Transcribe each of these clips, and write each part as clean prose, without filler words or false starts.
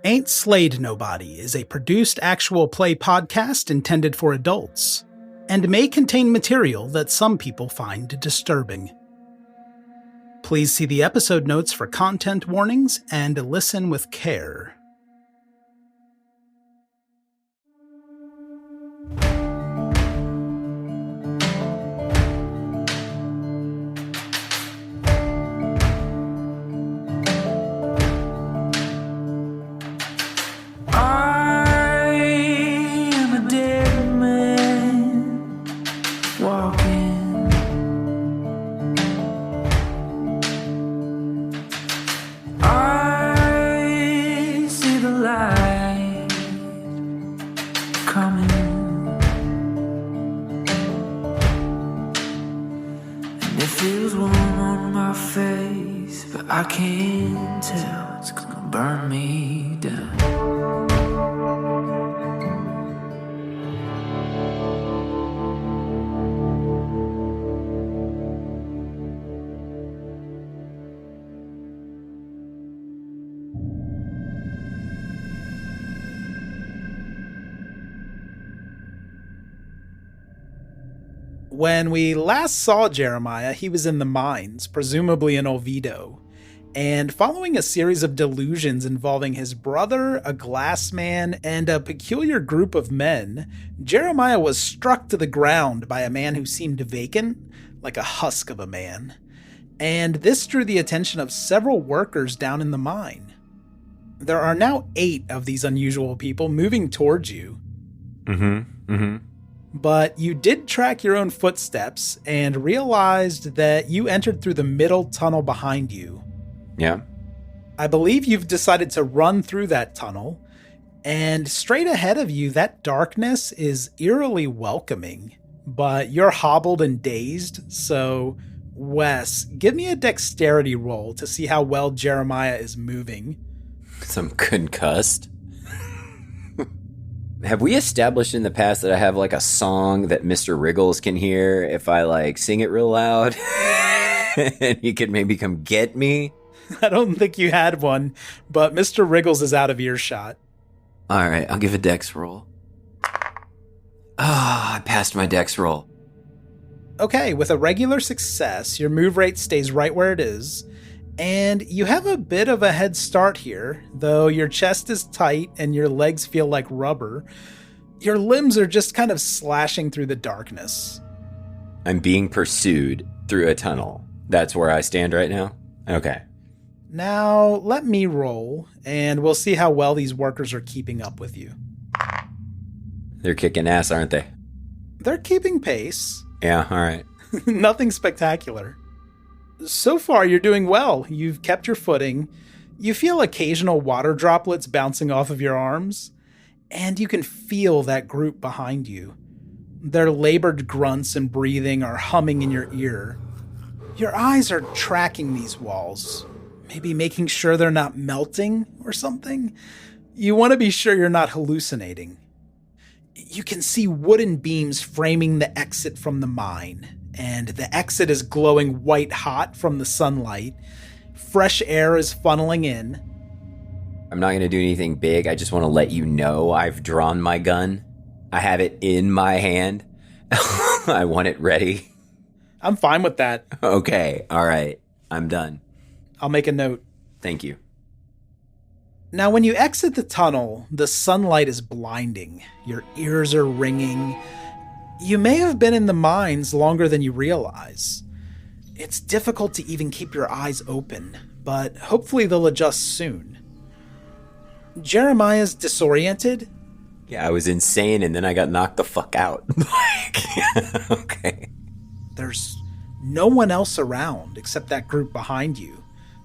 Ain't Slayed Nobody is a produced actual play podcast intended for adults, and may contain material that some people find disturbing. Please see the episode notes for content warnings and listen with care. I can't tell, it's gonna burn me down. When we last saw Jeremiah, he was in the mines, presumably in Oviedo. And following a series of delusions involving his brother, a glass man, and a peculiar group of men, Jeremiah was struck to the ground by a man who seemed vacant, like a husk of a man. And this drew the attention of several workers down in the mine. There are now 8 of these unusual people moving towards you. But you did track your own footsteps and realized that you entered through the middle tunnel behind you. Yeah. I believe you've decided to run through that tunnel, and straight ahead of you, that darkness is eerily welcoming, but you're hobbled and dazed, so Wes, give me a dexterity roll to see how well Jeremiah is moving. Some concussed. Have we established in the past that I have like a song that Mr. Wriggles can hear if I like sing it real loud? And he could maybe come get me? I don't think you had one, but Mr. Wriggles is out of earshot. All right, I'll give a dex roll. I passed my dex roll. Okay, with a regular success, your move rate stays right where it is, and you have a bit of a head start here, though your chest is tight and your legs feel like rubber. Your limbs are just kind of slashing through the darkness. I'm being pursued through a tunnel. That's where I stand right now? Okay. Now, let me roll, and we'll see how well these workers are keeping up with you. They're kicking ass, aren't they? They're keeping pace. Yeah, all right. Nothing spectacular. So far, you're doing well. You've kept your footing. You feel occasional water droplets bouncing off of your arms, and you can feel that group behind you. Their labored grunts and breathing are humming in your ear. Your eyes are tracking these walls. Maybe making sure they're not melting or something. You want to be sure you're not hallucinating. You can see wooden beams framing the exit from the mine, and the exit is glowing white hot from the sunlight. Fresh air is funneling in. I'm not going to do anything big. I just want to let you know I've drawn my gun. I have it in my hand. I want it ready. I'm fine with that. Okay, all right. I'm done. I'll make a note. Thank you. Now, when you exit the tunnel, the sunlight is blinding. Your ears are ringing. You may have been in the mines longer than you realize. It's difficult to even keep your eyes open, but hopefully they'll adjust soon. Jeremiah's disoriented. Yeah, I was insane and then I got knocked the fuck out. Okay. There's no one else around except that group behind you.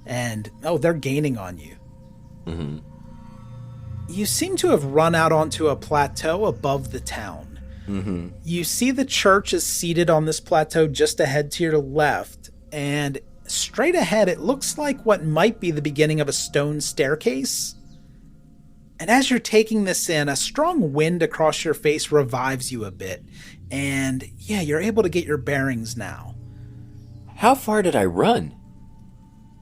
And, they're gaining on you. Mm-hmm. You seem to have run out onto a plateau above the town. Mm-hmm. You see the church is seated on this plateau just ahead to your left, and straight ahead it looks like what might be the beginning of a stone staircase. And as you're taking this in, a strong wind across your face revives you a bit, and you're able to get your bearings now. How far did I run?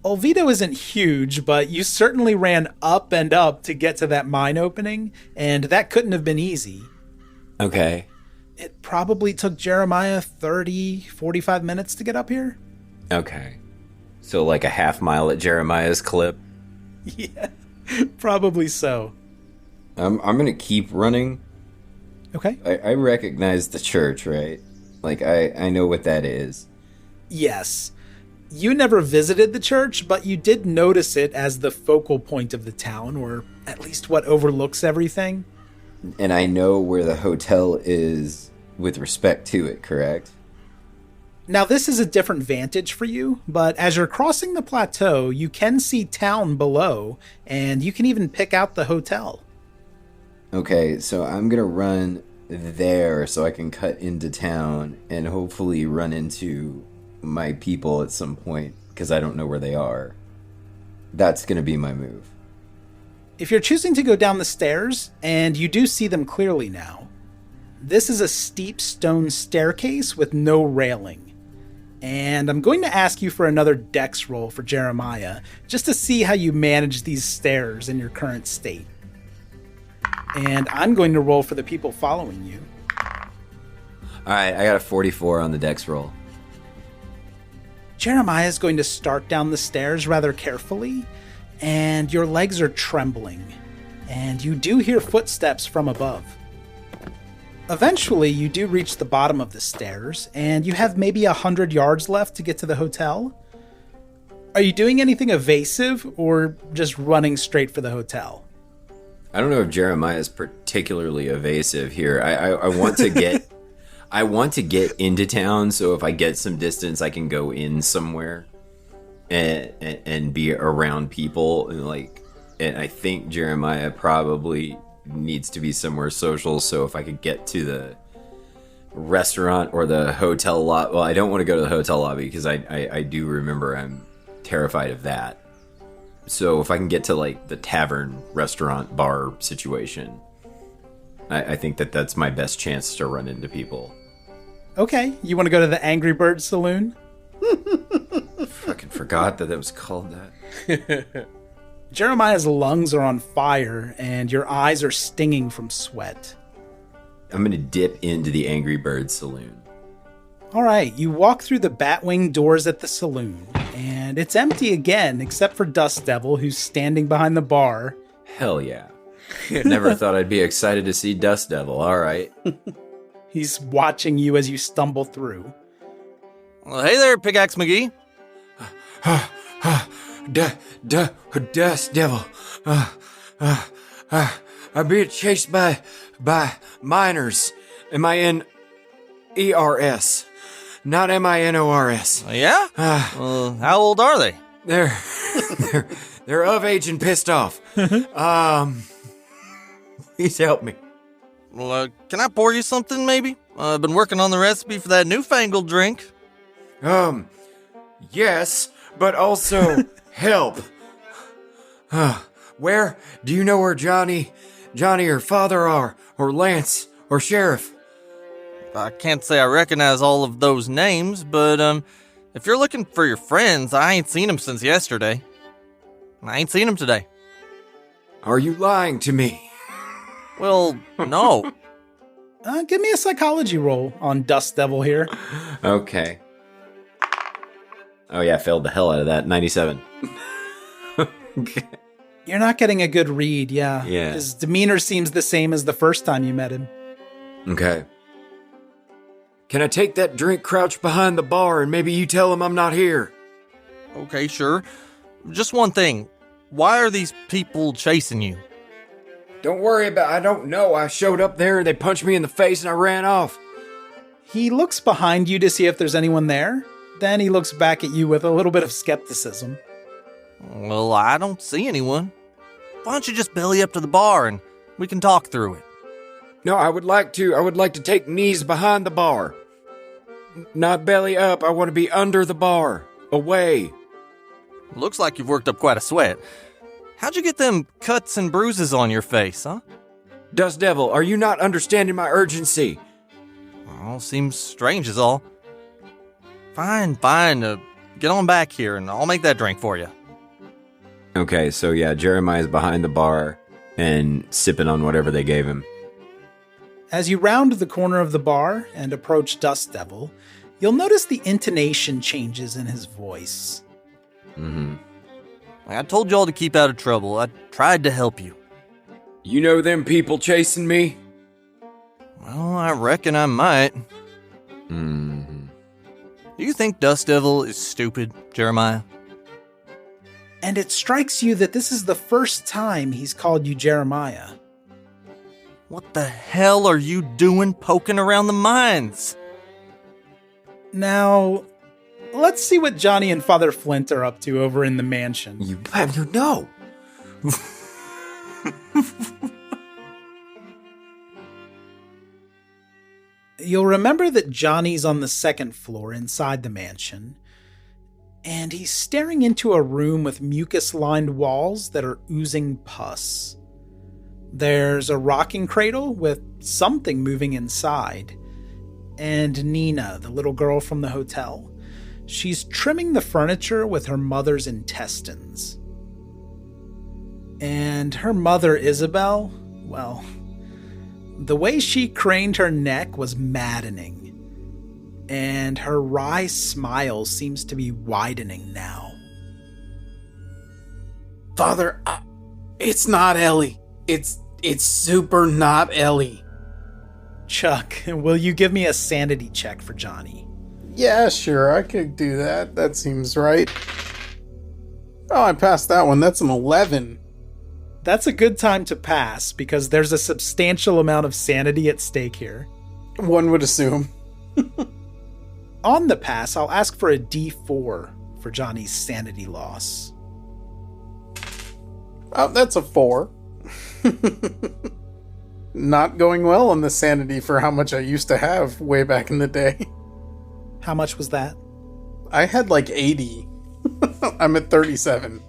Olvido isn't huge, but you certainly ran up and up to get to that mine opening, and that couldn't have been easy. Okay. It probably took Jeremiah 30, 45 minutes to get up here. Okay. So like a half mile at Jeremiah's clip? Yeah, probably so. I'm going to keep running. Okay. I recognize the church, right? Like, I know what that is. Yes. You never visited the church, but you did notice it as the focal point of the town, or at least what overlooks everything. And I know where the hotel is with respect to it, correct? Now, this is a different vantage for you, but as you're crossing the plateau, you can see town below, and you can even pick out the hotel. Okay, so I'm going to run there so I can cut into town and hopefully run into my people at some point, because I don't know where they are. That's going to be my move. If you're choosing to go down the stairs, and you do see them clearly now, this is a steep stone staircase with no railing. And I'm going to ask you for another dex roll for Jeremiah, just to see how you manage these stairs in your current state. And I'm going to roll for the people following you. Alright, I got a 44 on the dex roll. Jeremiah is going to start down the stairs rather carefully, and your legs are trembling, and you do hear footsteps from above. Eventually, you do reach the bottom of the stairs, and you have maybe 100 yards left to get to the hotel. Are you doing anything evasive, or just running straight for the hotel? I don't know if Jeremiah is particularly evasive here. I want to get... I want to get into town, so if I get some distance, I can go in somewhere and be around people. And I think Jeremiah probably needs to be somewhere social, so if I could get to the restaurant or the hotel lobby. Well, I don't want to go to the hotel lobby because I do remember I'm terrified of that. So if I can get to like the tavern, restaurant, bar situation, I think that's my best chance to run into people. Okay, you want to go to the Angry Bird Saloon? Fucking forgot that was called that. Jeremiah's lungs are on fire, and your eyes are stinging from sweat. I'm gonna dip into the Angry Bird Saloon. All right, you walk through the batwing doors at the saloon, and it's empty again, except for Dust Devil, who's standing behind the bar. Hell yeah. Never thought I'd be excited to see Dust Devil, alright. He's watching you as you stumble through. Well, hey there, Pickaxe McGee. Dust Devil. I'm being chased by miners. M-I-N-E-R-S. Not M-I-N-O-R-S. Yeah? Well, how old are they? They're of age and pissed off. Please help me. Well, can I pour you something, maybe? I've been working on the recipe for that newfangled drink. Yes, but also help. Where? Do you know where Johnny or Father are? Or Lance? Or Sheriff? I can't say I recognize all of those names, but if you're looking for your friends, I ain't seen them since yesterday. I ain't seen them today. Are you lying to me? Well, no. Give me a psychology roll on Dust Devil here. Okay. Oh yeah, failed the hell out of that. 97. Okay. You're not getting a good read, yeah. Yeah. His demeanor seems the same as the first time you met him. Okay. Can I take that drink crouched behind the bar and maybe you tell him I'm not here? Okay, sure. Just one thing. Why are these people chasing you? Don't worry about it. I don't know. I showed up there and they punched me in the face and I ran off. He looks behind you to see if there's anyone there. Then he looks back at you with a little bit of skepticism. Well, I don't see anyone. Why don't you just belly up to the bar and we can talk through it? No, I would like to take knees behind the bar. Not belly up. I want to be under the bar. Away. Looks like you've worked up quite a sweat. How'd you get them cuts and bruises on your face, huh? Dust Devil, are you not understanding my urgency? Oh, seems strange is all. Fine. Get on back here and I'll make that drink for you. Okay, so yeah, Jeremiah's behind the bar and sipping on whatever they gave him. As you round the corner of the bar and approach Dust Devil, you'll notice the intonation changes in his voice. Mm-hmm. I told y'all to keep out of trouble. I tried to help you. You know them people chasing me? Well, I reckon I might. Mm-hmm. Do you think Dust Devil is stupid, Jeremiah? And it strikes you that this is the first time he's called you Jeremiah. What the hell are you doing poking around the mines? Now, let's see what Johnny and Father Flint are up to over in the mansion. You no. You'll remember that Johnny's on the second floor inside the mansion, and he's staring into a room with mucus-lined walls that are oozing pus. There's a rocking cradle with something moving inside, and Nina, the little girl from the hotel, she's trimming the furniture with her mother's intestines. And her mother, Isabel, well, the way she craned her neck was maddening. And her wry smile seems to be widening now. Father, it's not Ellie. It's super not Ellie. Chuck, will you give me a sanity check for Johnny? Yeah, sure, I could do that. That seems right. Oh, I passed that one. That's an 11. That's a good time to pass, because there's a substantial amount of sanity at stake here. One would assume. On the pass, I'll ask for a D4 for Johnny's sanity loss. Oh, that's a 4. Not going well on the sanity for how much I used to have way back in the day. How much was that? I had like 80. I'm at 37.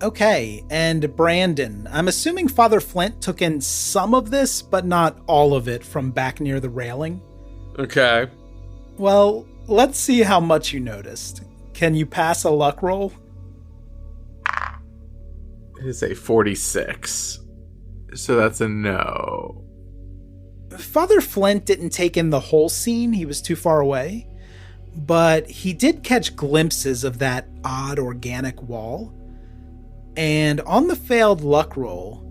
Okay, and Brandon, I'm assuming Father Flint took in some of this, but not all of it from back near the railing? Okay. Well, let's see how much you noticed. Can you pass a luck roll? It is a 46. So that's a no. Father Flint didn't take in the whole scene, he was too far away. But he did catch glimpses of that odd organic wall. And on the failed luck roll,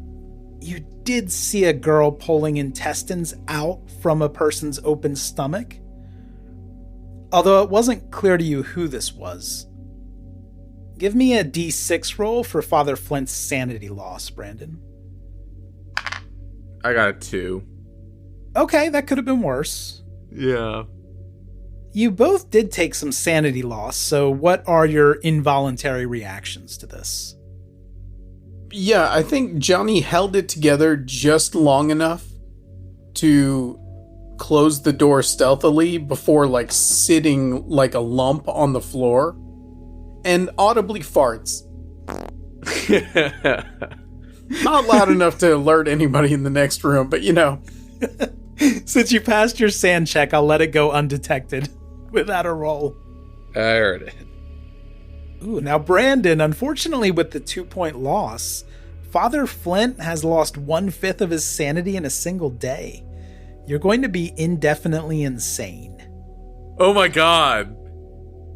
you did see a girl pulling intestines out from a person's open stomach. Although it wasn't clear to you who this was. Give me a D6 roll for Father Flint's sanity loss, Brandon. I got a 2. Okay, that could have been worse. Yeah. You both did take some sanity loss, so what are your involuntary reactions to this? Yeah, I think Johnny held it together just long enough to close the door stealthily before, like, sitting like a lump on the floor and audibly farts. Not loud enough to alert anybody in the next room, but you know. Since you passed your sand check, I'll let it go undetected without a roll. I heard it. Ooh, now Brandon, unfortunately with the 2-point loss, Father Flint has lost 1/5 of his sanity in a single day. You're going to be indefinitely insane. Oh my god.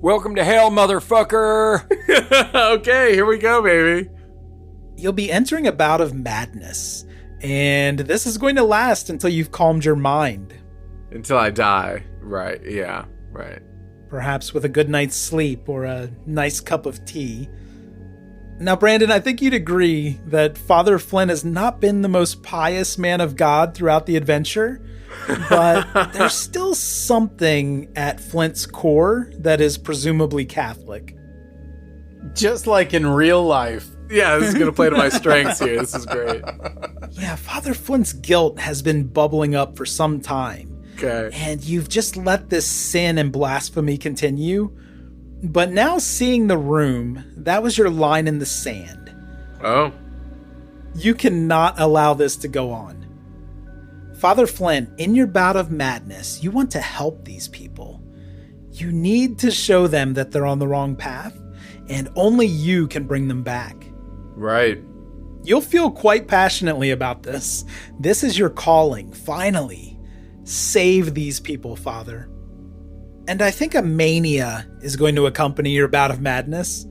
Welcome to hell, motherfucker! Okay, here we go, baby. You'll be entering a bout of madness, and this is going to last until you've calmed your mind. Until I die. Right, yeah, right. Perhaps with a good night's sleep or a nice cup of tea. Now, Brandon, I think you'd agree that Father Flint has not been the most pious man of God throughout the adventure, but there's still something at Flint's core that is presumably Catholic. Just like in real life. Yeah, this is going to play to my strengths here. This is great. Yeah, Father Flint's guilt has been bubbling up for some time. Okay. And you've just let this sin and blasphemy continue. But now seeing the room, that was your line in the sand. Oh. You cannot allow this to go on. Father Flint, in your bout of madness, you want to help these people. You need to show them that they're on the wrong path, and only you can bring them back. Right. You'll feel quite passionately about this. This is your calling, finally. Save these people, Father. And I think a mania is going to accompany your bout of madness,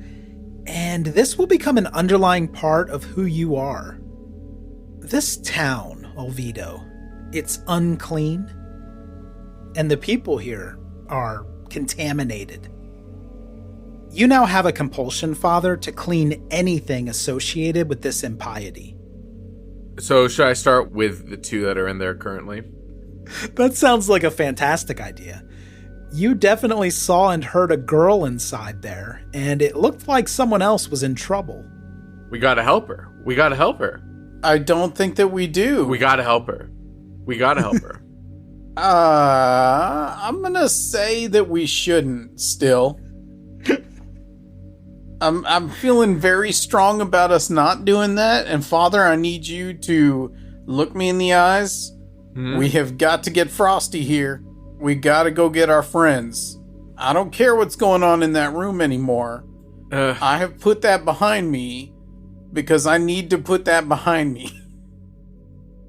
and this will become an underlying part of who you are. This town, Olvido, it's unclean, and the people here are contaminated. You now have a compulsion, Father, to clean anything associated with this impiety. So should I start with the 2 that are in there currently? That sounds like a fantastic idea. You definitely saw and heard a girl inside there, and it looked like someone else was in trouble. We gotta help her. We gotta help her. I don't think that we do. We gotta help her. We gotta help her. I'm gonna say that we shouldn't still. I'm feeling very strong about us not doing that, and Father, I need you to look me in the eyes. We have got to get Frosty here. We gotta go get our friends. I don't care what's going on in that room anymore. I have put that behind me because I need to put that behind me.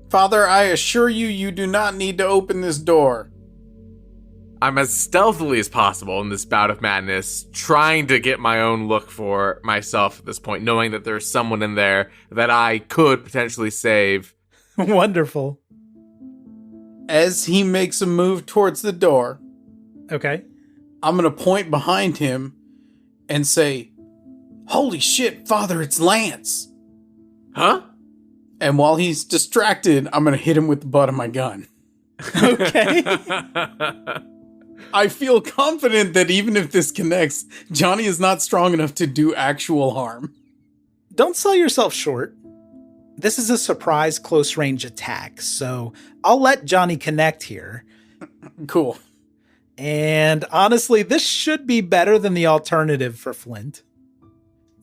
Father, I assure you, you do not need to open this door. I'm as stealthily as possible in this bout of madness, trying to get my own look for myself at this point, knowing that there's someone in there that I could potentially save. Wonderful. As he makes a move towards the door, Okay. I'm going to point behind him and say, "Holy shit, Father, it's Lance." Huh? And while he's distracted, I'm going to hit him with the butt of my gun. Okay. I feel confident that even if this connects, Johnny is not strong enough to do actual harm. Don't sell yourself short. This is a surprise close-range attack, so I'll let Johnny connect here. Cool. And honestly, this should be better than the alternative for Flint.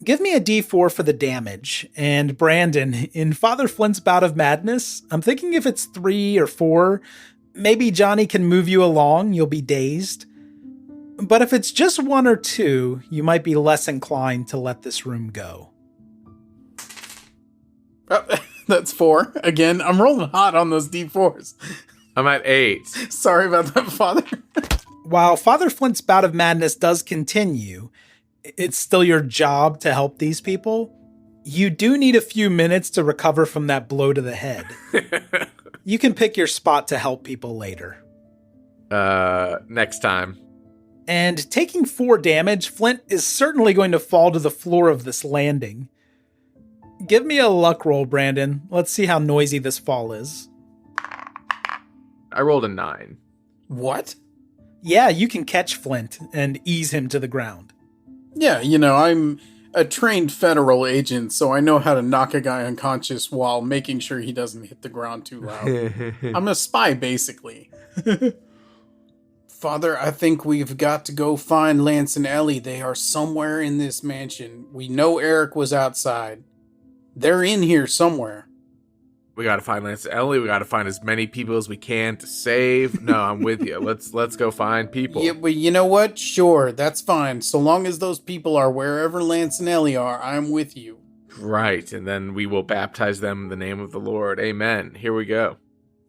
Give me a D4 for the damage. And Brandon, in Father Flint's bout of madness, I'm thinking if it's 3 or 4, maybe Johnny can move you along, you'll be dazed. But if it's just 1 or 2, you might be less inclined to let this room go. That's 4. Again, I'm rolling hot on those D4s. I'm at 8. Sorry about that, Father. While Father Flint's bout of madness does continue, it's still your job to help these people. You do need a few minutes to recover from that blow to the head. You can pick your spot to help people later. Next time. And taking 4 damage, Flint is certainly going to fall to the floor of this landing. Give me a luck roll, Brandon. Let's see how noisy this fall is. I rolled a 9. What? Yeah, you can catch Flint and ease him to the ground. Yeah, you know, I'm a trained federal agent, so I know how to knock a guy unconscious while making sure he doesn't hit the ground too loud. I'm a spy, basically. Father, I think we've got to go find Lance and Ellie. They are somewhere in this mansion. We know Eric was outside. They're in here somewhere. We gotta find Lance and Ellie. We gotta find as many people as we can to save. No, I'm with you. Let's go find people. Yeah, but you know what? Sure, that's fine. So long as those people are wherever Lance and Ellie are, I'm with you. Right, and then we will baptize them in the name of the Lord. Amen. Here we go.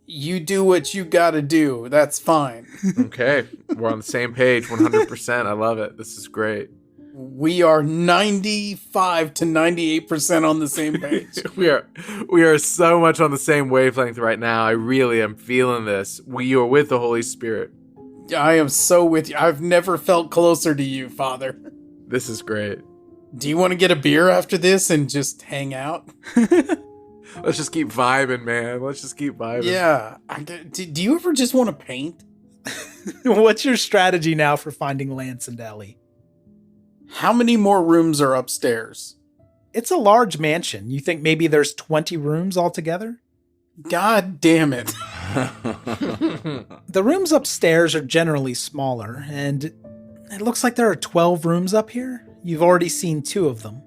You do what you gotta do. That's fine. Okay, we're on the same page, 100%. I love it. This is great. We are 95 to 98% on the same page. We are so much on the same wavelength right now. I really am feeling this. We are with the Holy Spirit. I am so with you. I've never felt closer to you, Father. This is great. Do you want to get a beer after this and just hang out? Let's just keep vibing, man. Let's just keep vibing. Yeah. Do you ever just want to paint? What's your strategy now for finding Lance and Ellie? How many more rooms are upstairs? It's a large mansion. You think maybe there's 20 rooms altogether? God damn it. The rooms upstairs are generally smaller, and it looks like there are 12 rooms up here. You've already seen 2 of them.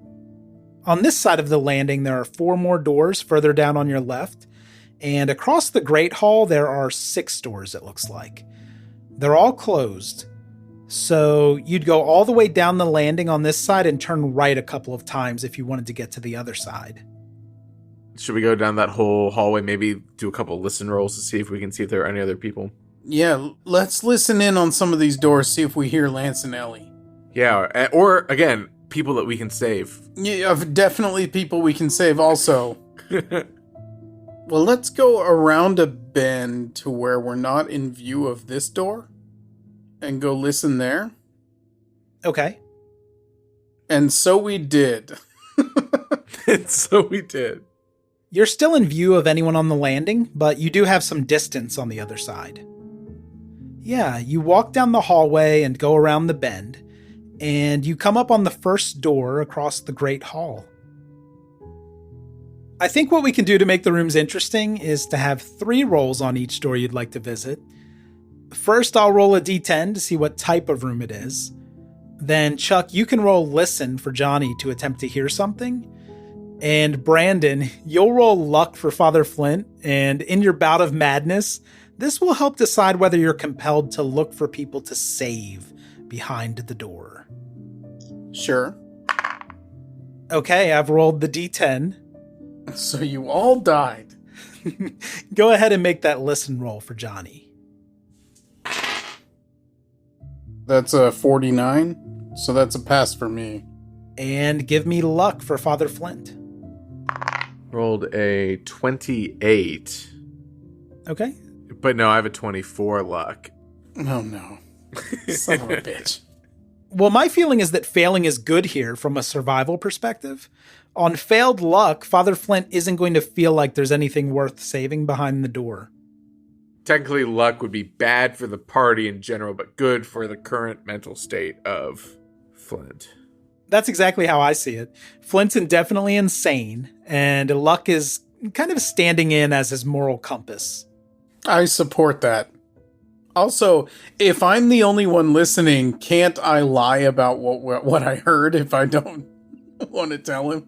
On this side of the landing, there are 4 more doors further down on your left, and across the Great Hall, there are 6 doors, it looks like. They're all closed. So you'd go all the way down the landing on this side and turn right a couple of times if you wanted to get to the other side. Should we go down that whole hallway, maybe do a couple of listen rolls to see if we can see if there are any other people? Yeah, let's listen in on some of these doors, see if we hear Lance and Ellie. Yeah, or again, people that we can save. Yeah, definitely people we can save also. Well, let's go around a bend to where we're not in view of this door and go listen there. Okay. And so we did. And so we did. You're still in view of anyone on the landing, but you do have some distance on the other side. Yeah, you walk down the hallway and go around the bend, and you come up on the first door across the Great Hall. I think what we can do to make the rooms interesting is to have 3 rolls on each door you'd like to visit. First, I'll roll a d10 to see what type of room it is. Then, Chuck, you can roll listen for Johnny to attempt to hear something. And Brandon, you'll roll luck for Father Flint, and in your bout of madness, this will help decide whether you're compelled to look for people to save behind the door. Sure. Okay, I've rolled the d10. So you all died. Go ahead and make that listen roll for Johnny. That's a 49, so that's a pass for me. And give me luck for Father Flint. Rolled a 28. Okay. But no, I have a 24 luck. Oh no. Son of a bitch. Well, my feeling is that failing is good here from a survival perspective. On failed luck, Father Flint isn't going to feel like there's anything worth saving behind the door. Technically, luck would be bad for the party in general, but good for the current mental state of Flint. That's exactly how I see it. Flint's indefinitely insane, and luck is kind of standing in as his moral compass. I support that. Also, if I'm the only one listening, can't I lie about what I heard if I don't want to tell him?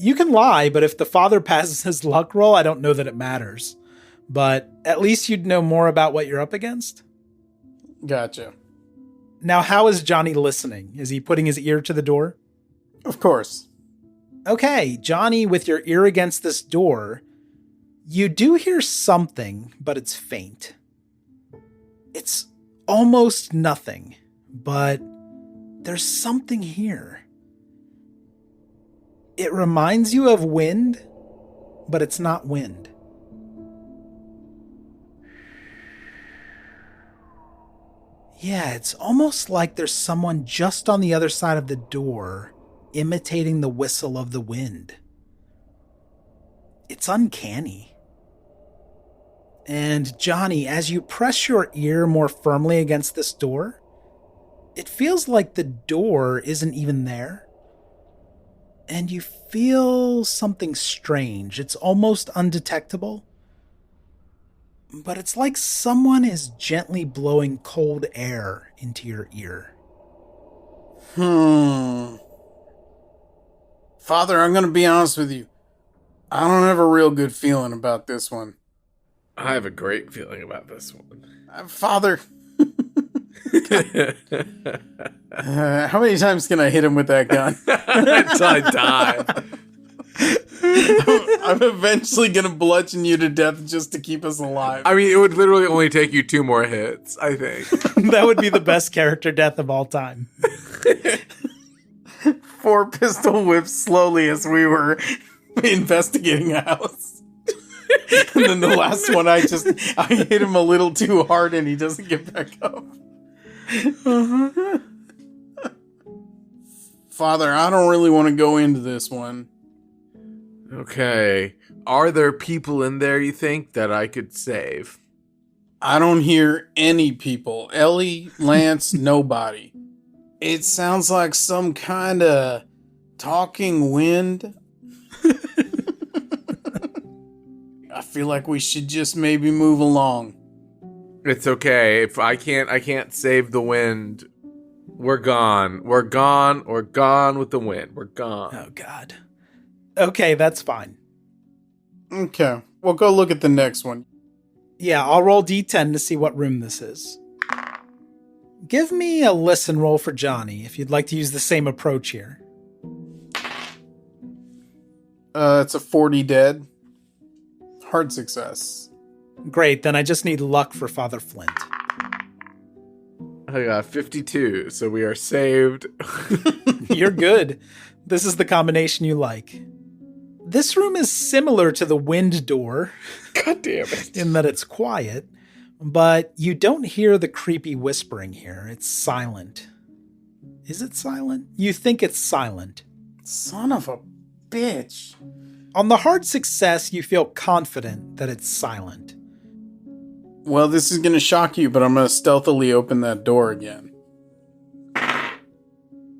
You can lie, but if the father passes his luck roll, I don't know that it matters. But at least you'd know more about what you're up against. Gotcha. Now, how is Johnny listening? Is he putting his ear to the door? Of course. Okay, Johnny, with your ear against this door, you do hear something, but it's faint. It's almost nothing, but there's something here. It reminds you of wind, but it's not wind. Yeah, it's almost like there's someone just on the other side of the door imitating the whistle of the wind. It's uncanny. And Johnny, as you press your ear more firmly against this door, it feels like the door isn't even there. And you feel something strange. It's almost undetectable. But it's like someone is gently blowing cold air into your ear. Father, I'm going to be honest with you. I don't have a real good feeling about this one. I have a great feeling about this one. Father. How many times can I hit him with that gun? Until I die. I'm eventually going to bludgeon you to death just to keep us alive. I mean, it would literally only take you 2 more hits, I think. That would be the best character death of all time. 4 pistol whips slowly as we were investigating a house. And then the last one, I hit him a little too hard and he doesn't get back up. Father, I don't really want to go into this one. Okay. Are there people in there you think that I could save? I don't hear any people. Ellie, Lance, nobody. It sounds like some kind of talking wind. I feel like we should just maybe move along. It's okay. If I can't save the wind. We're gone. We're gone. We're gone with the wind. We're gone. Oh, God. Okay, that's fine. Okay, we'll go look at the next one. Yeah, I'll roll d10 to see what room this is. Give me a listen roll for Johnny if you'd like to use the same approach here. It's a 40 dead. Hard success. Great, then I just need luck for Father Flint. I got 52, so we are saved. You're good. This is the combination you like. This room is similar to the wind door. God damn it. In that it's quiet, but you don't hear the creepy whispering here. It's silent. Is it silent? You think it's silent. Son of a bitch. On the hard success, you feel confident that it's silent. Well, this is going to shock you, but I'm going to stealthily open that door again.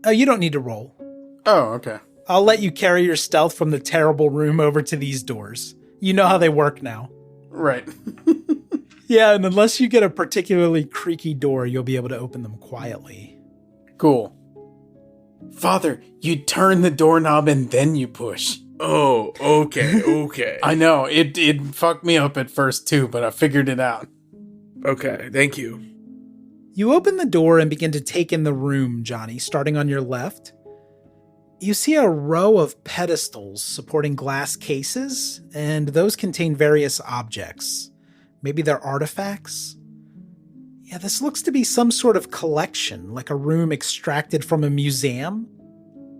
Oh, you don't need to roll. Oh, okay. I'll let you carry your stealth from the terrible room over to these doors. You know how they work now. Right. Yeah, and unless you get a particularly creaky door, you'll be able to open them quietly. Cool. Father, you turn the doorknob and then you push. Oh, okay. I know, it fucked me up at first too, but I figured it out. Okay, thank you. You open the door and begin to take in the room, Johnny, starting on your left. You see a row of pedestals supporting glass cases, and those contain various objects. Maybe they're artifacts? Yeah, this looks to be some sort of collection, like a room extracted from a museum.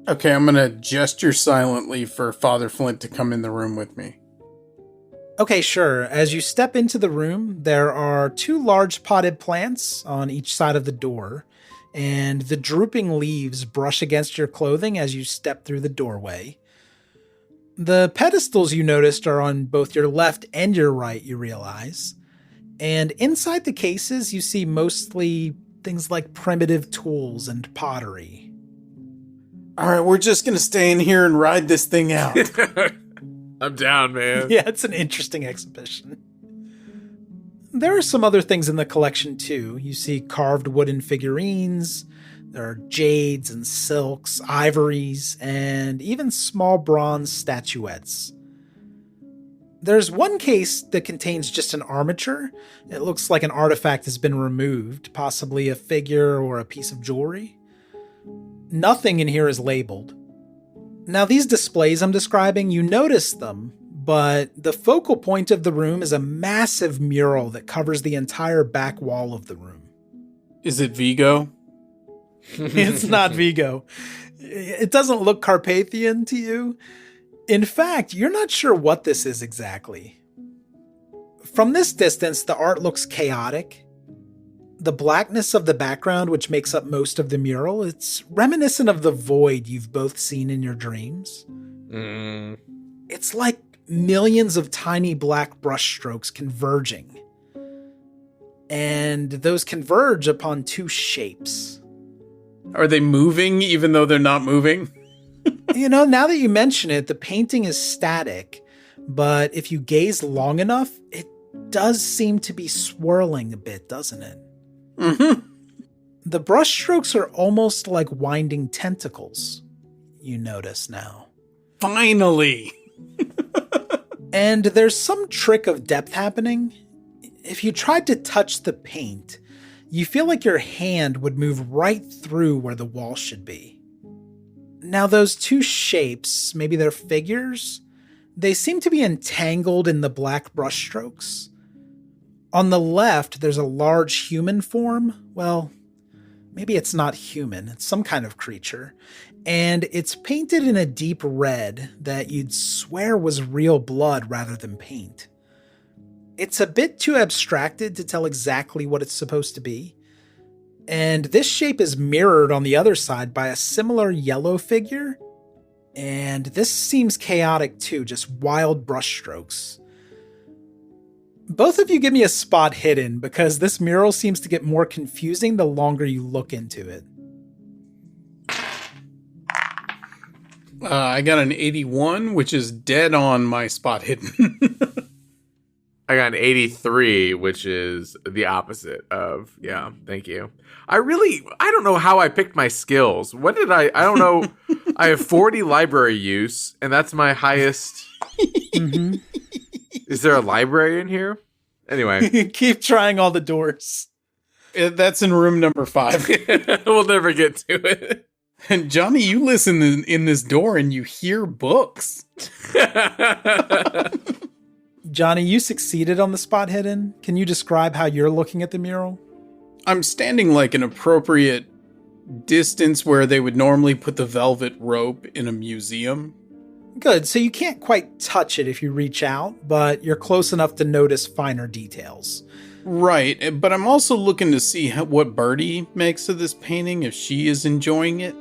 Okay, I'm gonna gesture silently for Father Flint to come in the room with me. Okay, sure. As you step into the room, there are 2 large potted plants on each side of the door, and the drooping leaves brush against your clothing as you step through the doorway. The pedestals you noticed are on both your left and your right, you realize. And inside the cases, you see mostly things like primitive tools and pottery. All right, we're just gonna stay in here and ride this thing out. I'm down, man. Yeah, it's an interesting exhibition. There are some other things in the collection too. You see carved wooden figurines, there are jades and silks, ivories, and even small bronze statuettes. There's one case that contains just an armature. It looks like an artifact has been removed, possibly a figure or a piece of jewelry. Nothing in here is labeled. Now, these displays I'm describing, you notice them, but the focal point of the room is a massive mural that covers the entire back wall of the room. Is it Vigo? It's not Vigo. It doesn't look Carpathian to you. In fact, you're not sure what this is exactly. From this distance, the art looks chaotic. The blackness of the background, which makes up most of the mural, it's reminiscent of the void you've both seen in your dreams. It's like millions of tiny black brushstrokes converging. And those converge upon 2 shapes. Are they moving even though they're not moving? You know, now that you mention it, the painting is static, but if you gaze long enough, it does seem to be swirling a bit, doesn't it? Mm-hmm. The brushstrokes are almost like winding tentacles, you notice now. Finally! And there's some trick of depth happening. If you tried to touch the paint, you feel like your hand would move right through where the wall should be. Now those 2 shapes, maybe they're figures, they seem to be entangled in the black brushstrokes. On the left, there's a large human form. Well, maybe it's not human, it's some kind of creature. And it's painted in a deep red that you'd swear was real blood rather than paint. It's a bit too abstracted to tell exactly what it's supposed to be. And this shape is mirrored on the other side by a similar yellow figure. And this seems chaotic too, just wild brushstrokes. Both of you give me a spot hidden because this mural seems to get more confusing the longer you look into it. I got an 81, which is dead on my spot hidden. I got an 83, which is the opposite of, yeah, thank you. I don't know how I picked my skills. What did I don't know. I have 40 library use, and that's my highest. Mm-hmm. Is there a library in here? Anyway. Keep trying all the doors. That's in room number 5. We'll never get to it. And Johnny, you listen in this door and you hear books. Johnny, you succeeded on the spot hidden. Can you describe how you're looking at the mural? I'm standing like an appropriate distance where they would normally put the velvet rope in a museum. Good, so you can't quite touch it if you reach out, but you're close enough to notice finer details. Right, but I'm also looking to see what Birdie makes of this painting, if she is enjoying it.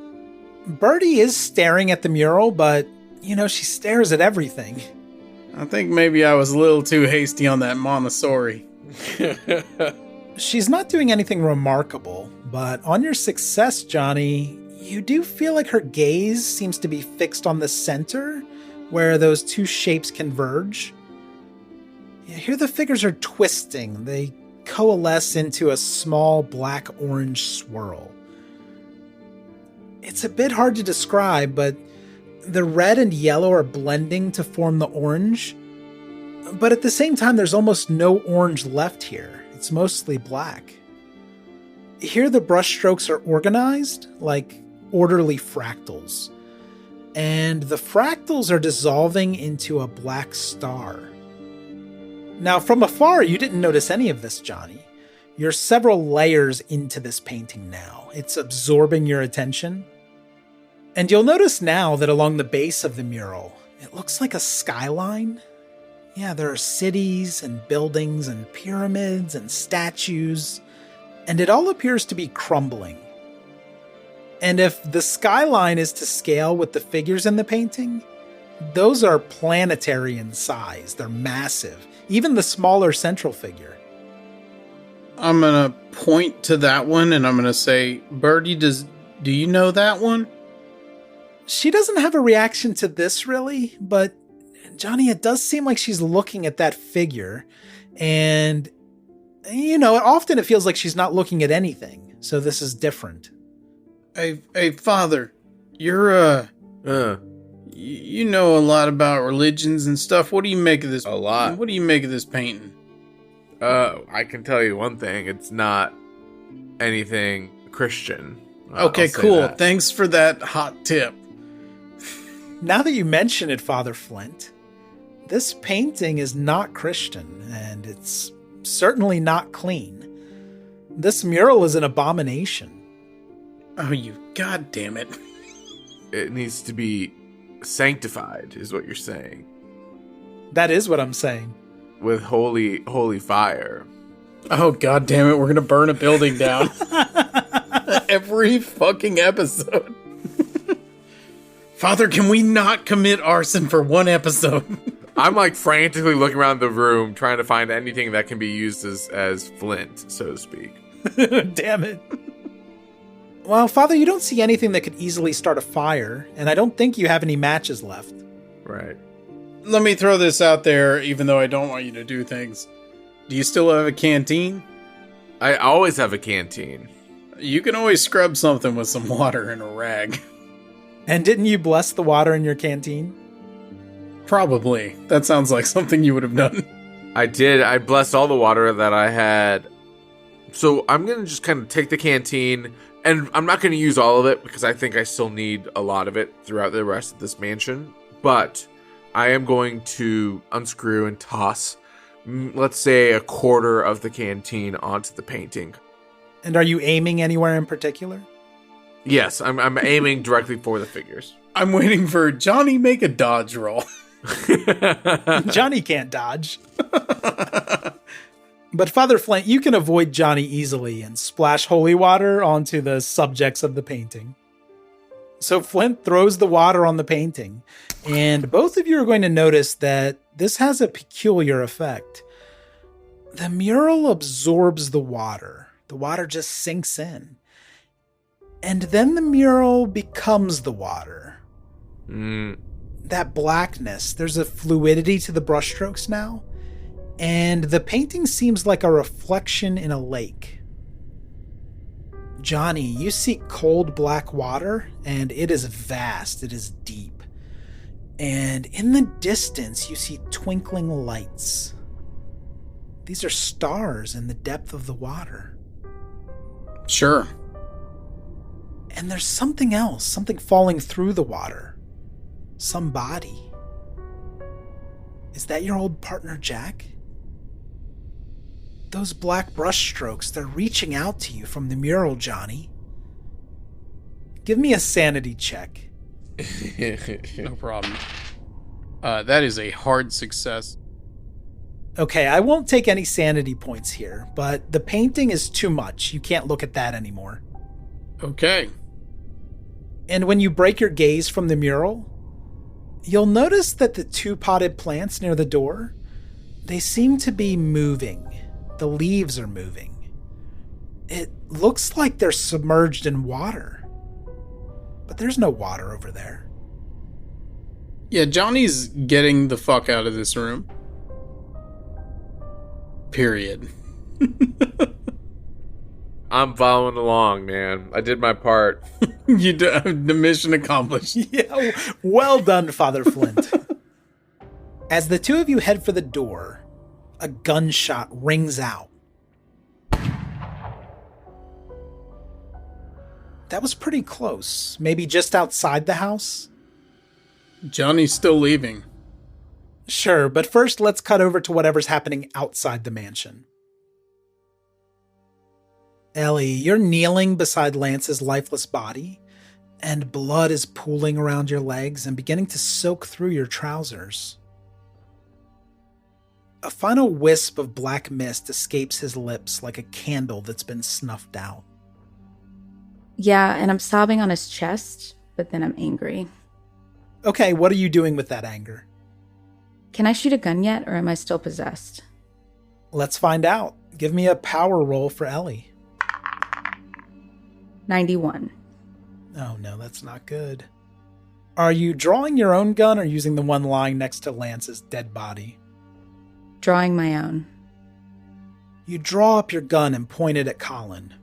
Birdie is staring at the mural, but, she stares at everything. I think maybe I was a little too hasty on that Montessori. She's not doing anything remarkable, but on your success, Johnny, you do feel like her gaze seems to be fixed on the center, where those two shapes converge. Here the figures are twisting. They coalesce into a small black-orange swirl. It's a bit hard to describe, but the red and yellow are blending to form the orange. But at the same time, there's almost no orange left here. It's mostly black. Here the brushstrokes are organized like orderly fractals. And the fractals are dissolving into a black star. Now, from afar, you didn't notice any of this, Johnny. You're several layers into this painting now. It's absorbing your attention. And you'll notice now that along the base of the mural, it looks like a skyline. Yeah, there are cities and buildings and pyramids and statues, and it all appears to be crumbling. And if the skyline is to scale with the figures in the painting, those are planetary in size. They're massive. Even the smaller central figure. I'm going to point to that one and I'm going to say, Birdie, do you know that one? She doesn't have a reaction to this really, but Johnny, it does seem like she's looking at that figure. And, often it feels like she's not looking at anything. So this is different. Hey, Father, you're, you know a lot about religions and stuff. What do you make of this? A lot. What do you make of this painting? I can tell you one thing. It's not anything Christian. Okay, cool. Thanks for that hot tip. Now that you mention it, Father Flint, this painting is not Christian, and it's certainly not clean. This mural is an abomination. Oh, you goddamn it. It needs to be sanctified, is what you're saying. That is what I'm saying. With holy fire. Oh, goddamn it. We're going to burn a building down. Every fucking episode. Father, can we not commit arson for one episode? I'm like frantically looking around the room trying to find anything that can be used as flint, so to speak. Damn it. Well, Father, you don't see anything that could easily start a fire, and I don't think you have any matches left. Right. Let me throw this out there, even though I don't want you to do things. Do you still have a canteen? I always have a canteen. You can always scrub something with some water and a rag. And didn't you bless the water in your canteen? Probably. That sounds like something you would have done. I did. I blessed all the water that I had. So I'm going to just kind of take the canteen, and I'm not going to use all of it because I think I still need a lot of it throughout the rest of this mansion. But I am going to unscrew and toss, let's say, a quarter of the canteen onto the painting. And are you aiming anywhere in particular? Yes, I'm aiming directly for the figures. I'm waiting for Johnny make a dodge roll. Johnny can't dodge. But Father Flint, you can avoid Johnny easily and splash holy water onto the subjects of the painting. So Flint throws the water on the painting, and both of you are going to notice that this has a peculiar effect. The mural absorbs the water. The water just sinks in. And then the mural becomes the water. That blackness, there's a fluidity to the brushstrokes now. And the painting seems like a reflection in a lake. Johnny, you see cold black water, and it is vast, it is deep. And in the distance, you see twinkling lights. These are stars in the depth of the water. Sure. And there's something else, something falling through the water. Some body. Is that your old partner, Jack? Those black brushstrokes, they're reaching out to you from the mural, Johnny. Give me a sanity check. No problem. That is a hard success. Okay, I won't take any sanity points here, but the painting is too much. You can't look at that anymore. Okay. And when you break your gaze from the mural, you'll notice that the two potted plants near the door, they seem to be moving. The leaves are moving. It looks like they're submerged in water. But there's no water over there. Yeah, Johnny's getting the fuck out of this room. Period. I'm following along, man. I did my part. The mission accomplished. Yeah, well done, Father Flint. As the two of you head for the door, a gunshot rings out. That was pretty close. Maybe just outside the house? Johnny's still leaving. Sure, but first let's cut over to whatever's happening outside the mansion. Ellie, you're kneeling beside Lance's lifeless body, and blood is pooling around your legs and beginning to soak through your trousers. A final wisp of black mist escapes his lips like a candle that's been snuffed out. Yeah, and I'm sobbing on his chest, but then I'm angry. Okay, what are you doing with that anger? Can I shoot a gun yet, or am I still possessed? Let's find out. Give me a power roll for Ellie. 91. Oh no, that's not good. Are you drawing your own gun or using the one lying next to Lance's dead body? Drawing my own. You draw up your gun and point it at Colin.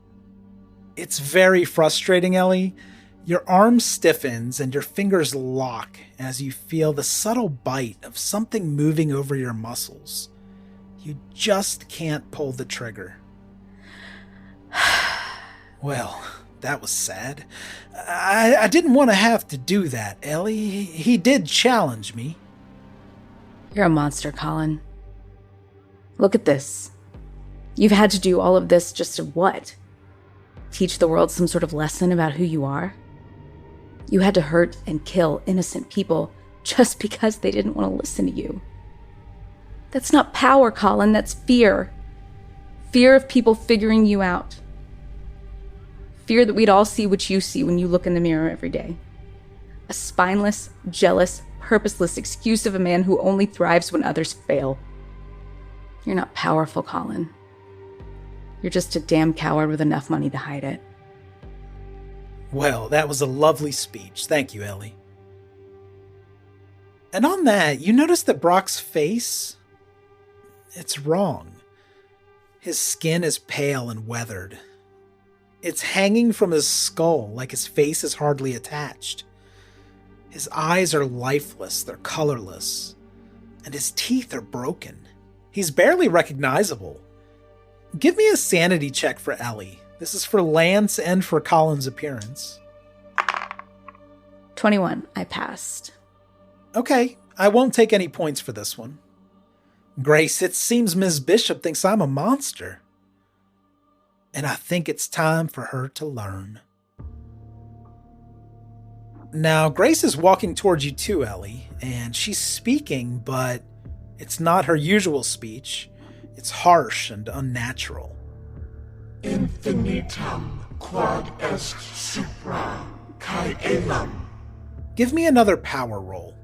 It's very frustrating, Ellie. Your arm stiffens and your fingers lock as you feel the subtle bite of something moving over your muscles. You just can't pull the trigger. Well, that was sad. I didn't want to have to do that, Ellie. He did challenge me. You're a monster, Colin. Look at this. You've had to do all of this just to what? Teach the world some sort of lesson about who you are? You had to hurt and kill innocent people just because they didn't want to listen to you. That's not power, Colin, that's fear. Fear of people figuring you out. Fear that we'd all see what you see when you look in the mirror every day. A spineless, jealous, purposeless excuse of a man who only thrives when others fail. You're not powerful, Colin. You're just a damn coward with enough money to hide it. Well, that was a lovely speech. Thank you, Ellie. And on that, you notice that Brock's face, it's wrong. His skin is pale and weathered. It's hanging from his skull like his face is hardly attached. His eyes are lifeless, they're colorless, and his teeth are broken. He's barely recognizable. Give me a sanity check for Ellie. This is for Lance and for Colin's appearance. 21. I passed. Okay, I won't take any points for this one. Grace, it seems Ms. Bishop thinks I'm a monster. And I think it's time for her to learn. Now, Grace is walking towards you too, Ellie, and she's speaking, but it's not her usual speech. It's harsh and unnatural. Infinitum quod est supra kai elam. Give me another power roll.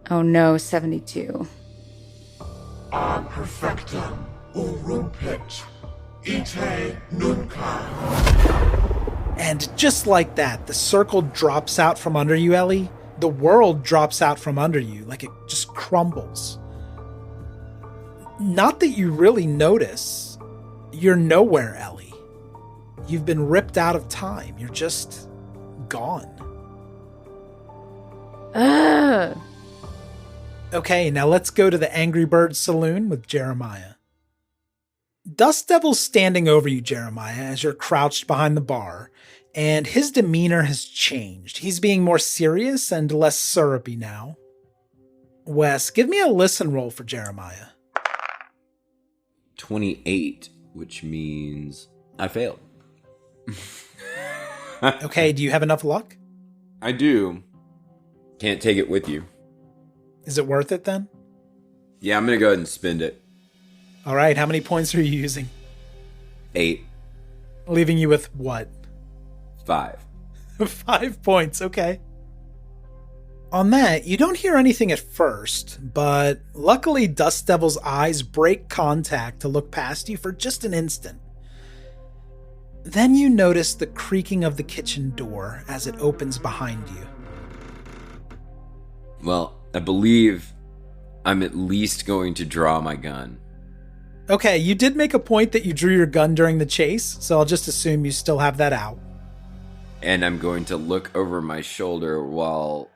Oh no, 72. A perfectum urumpit ite nunca. And just like that, the circle drops out from under you, Ellie. The world drops out from under you, like it just crumbles. Not that you really notice. You're nowhere, Ellie. You've been ripped out of time. You're just gone. Ugh. Okay, now let's go to the Angry Bird Saloon with Jeremiah. Dust Devil's standing over you, Jeremiah, as you're crouched behind the bar, and his demeanor has changed. He's being more serious and less syrupy now. Wes, give me a listen roll for Jeremiah. 28, which means I failed. Okay, do you have enough luck? I do. Can't take it with you. Is it worth it then? Yeah, I'm going to go ahead and spend it. All right, how many points are you using? 8. Leaving you with what? 5. 5 points, okay. On that, you don't hear anything at first, but luckily Dust Devil's eyes break contact to look past you for just an instant. Then you notice the creaking of the kitchen door as it opens behind you. Well, I believe I'm at least going to draw my gun. Okay, you did make a point that you drew your gun during the chase, so I'll just assume you still have that out. And I'm going to look over my shoulder while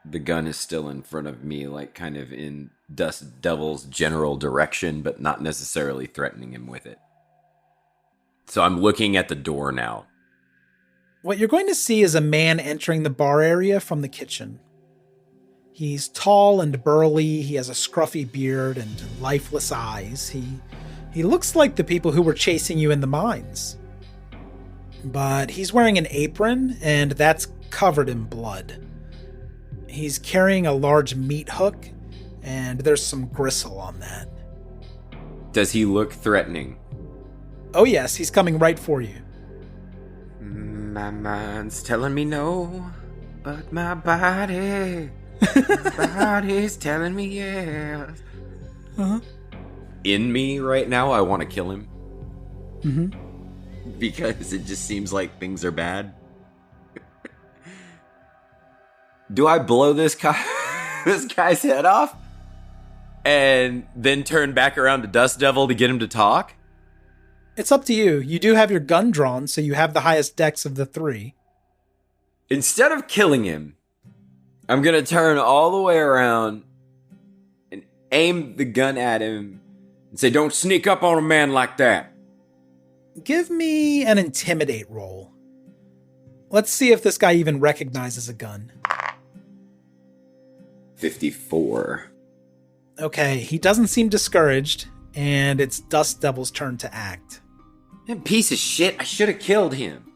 the gun is still in front of me, like kind of in Dust Devil's general direction, but not necessarily threatening him with it. So I'm looking at the door now. What you're going to see is a man entering the bar area from the kitchen. He's tall and burly, he has a scruffy beard and lifeless eyes. He looks like the people who were chasing you in the mines. But he's wearing an apron, and that's covered in blood. He's carrying a large meat hook, and there's some gristle on that. Does he look threatening? Oh yes, he's coming right for you. My mind's telling me no, but my body's telling me yes. Uh-huh. In me right now, I want to kill him. Mm-hmm. Because it just seems like things are bad. Do I blow this guy's head off? And then turn back around to Dust Devil to get him to talk? It's up to you. You do have your gun drawn, so you have the highest dex of the three. Instead of killing him, I'm going to turn all the way around and aim the gun at him and say, "Don't sneak up on a man like that." Give me an intimidate roll. Let's see if this guy even recognizes a gun. 54. Okay, he doesn't seem discouraged, and it's Dust Devil's turn to act. That piece of shit, I should have killed him.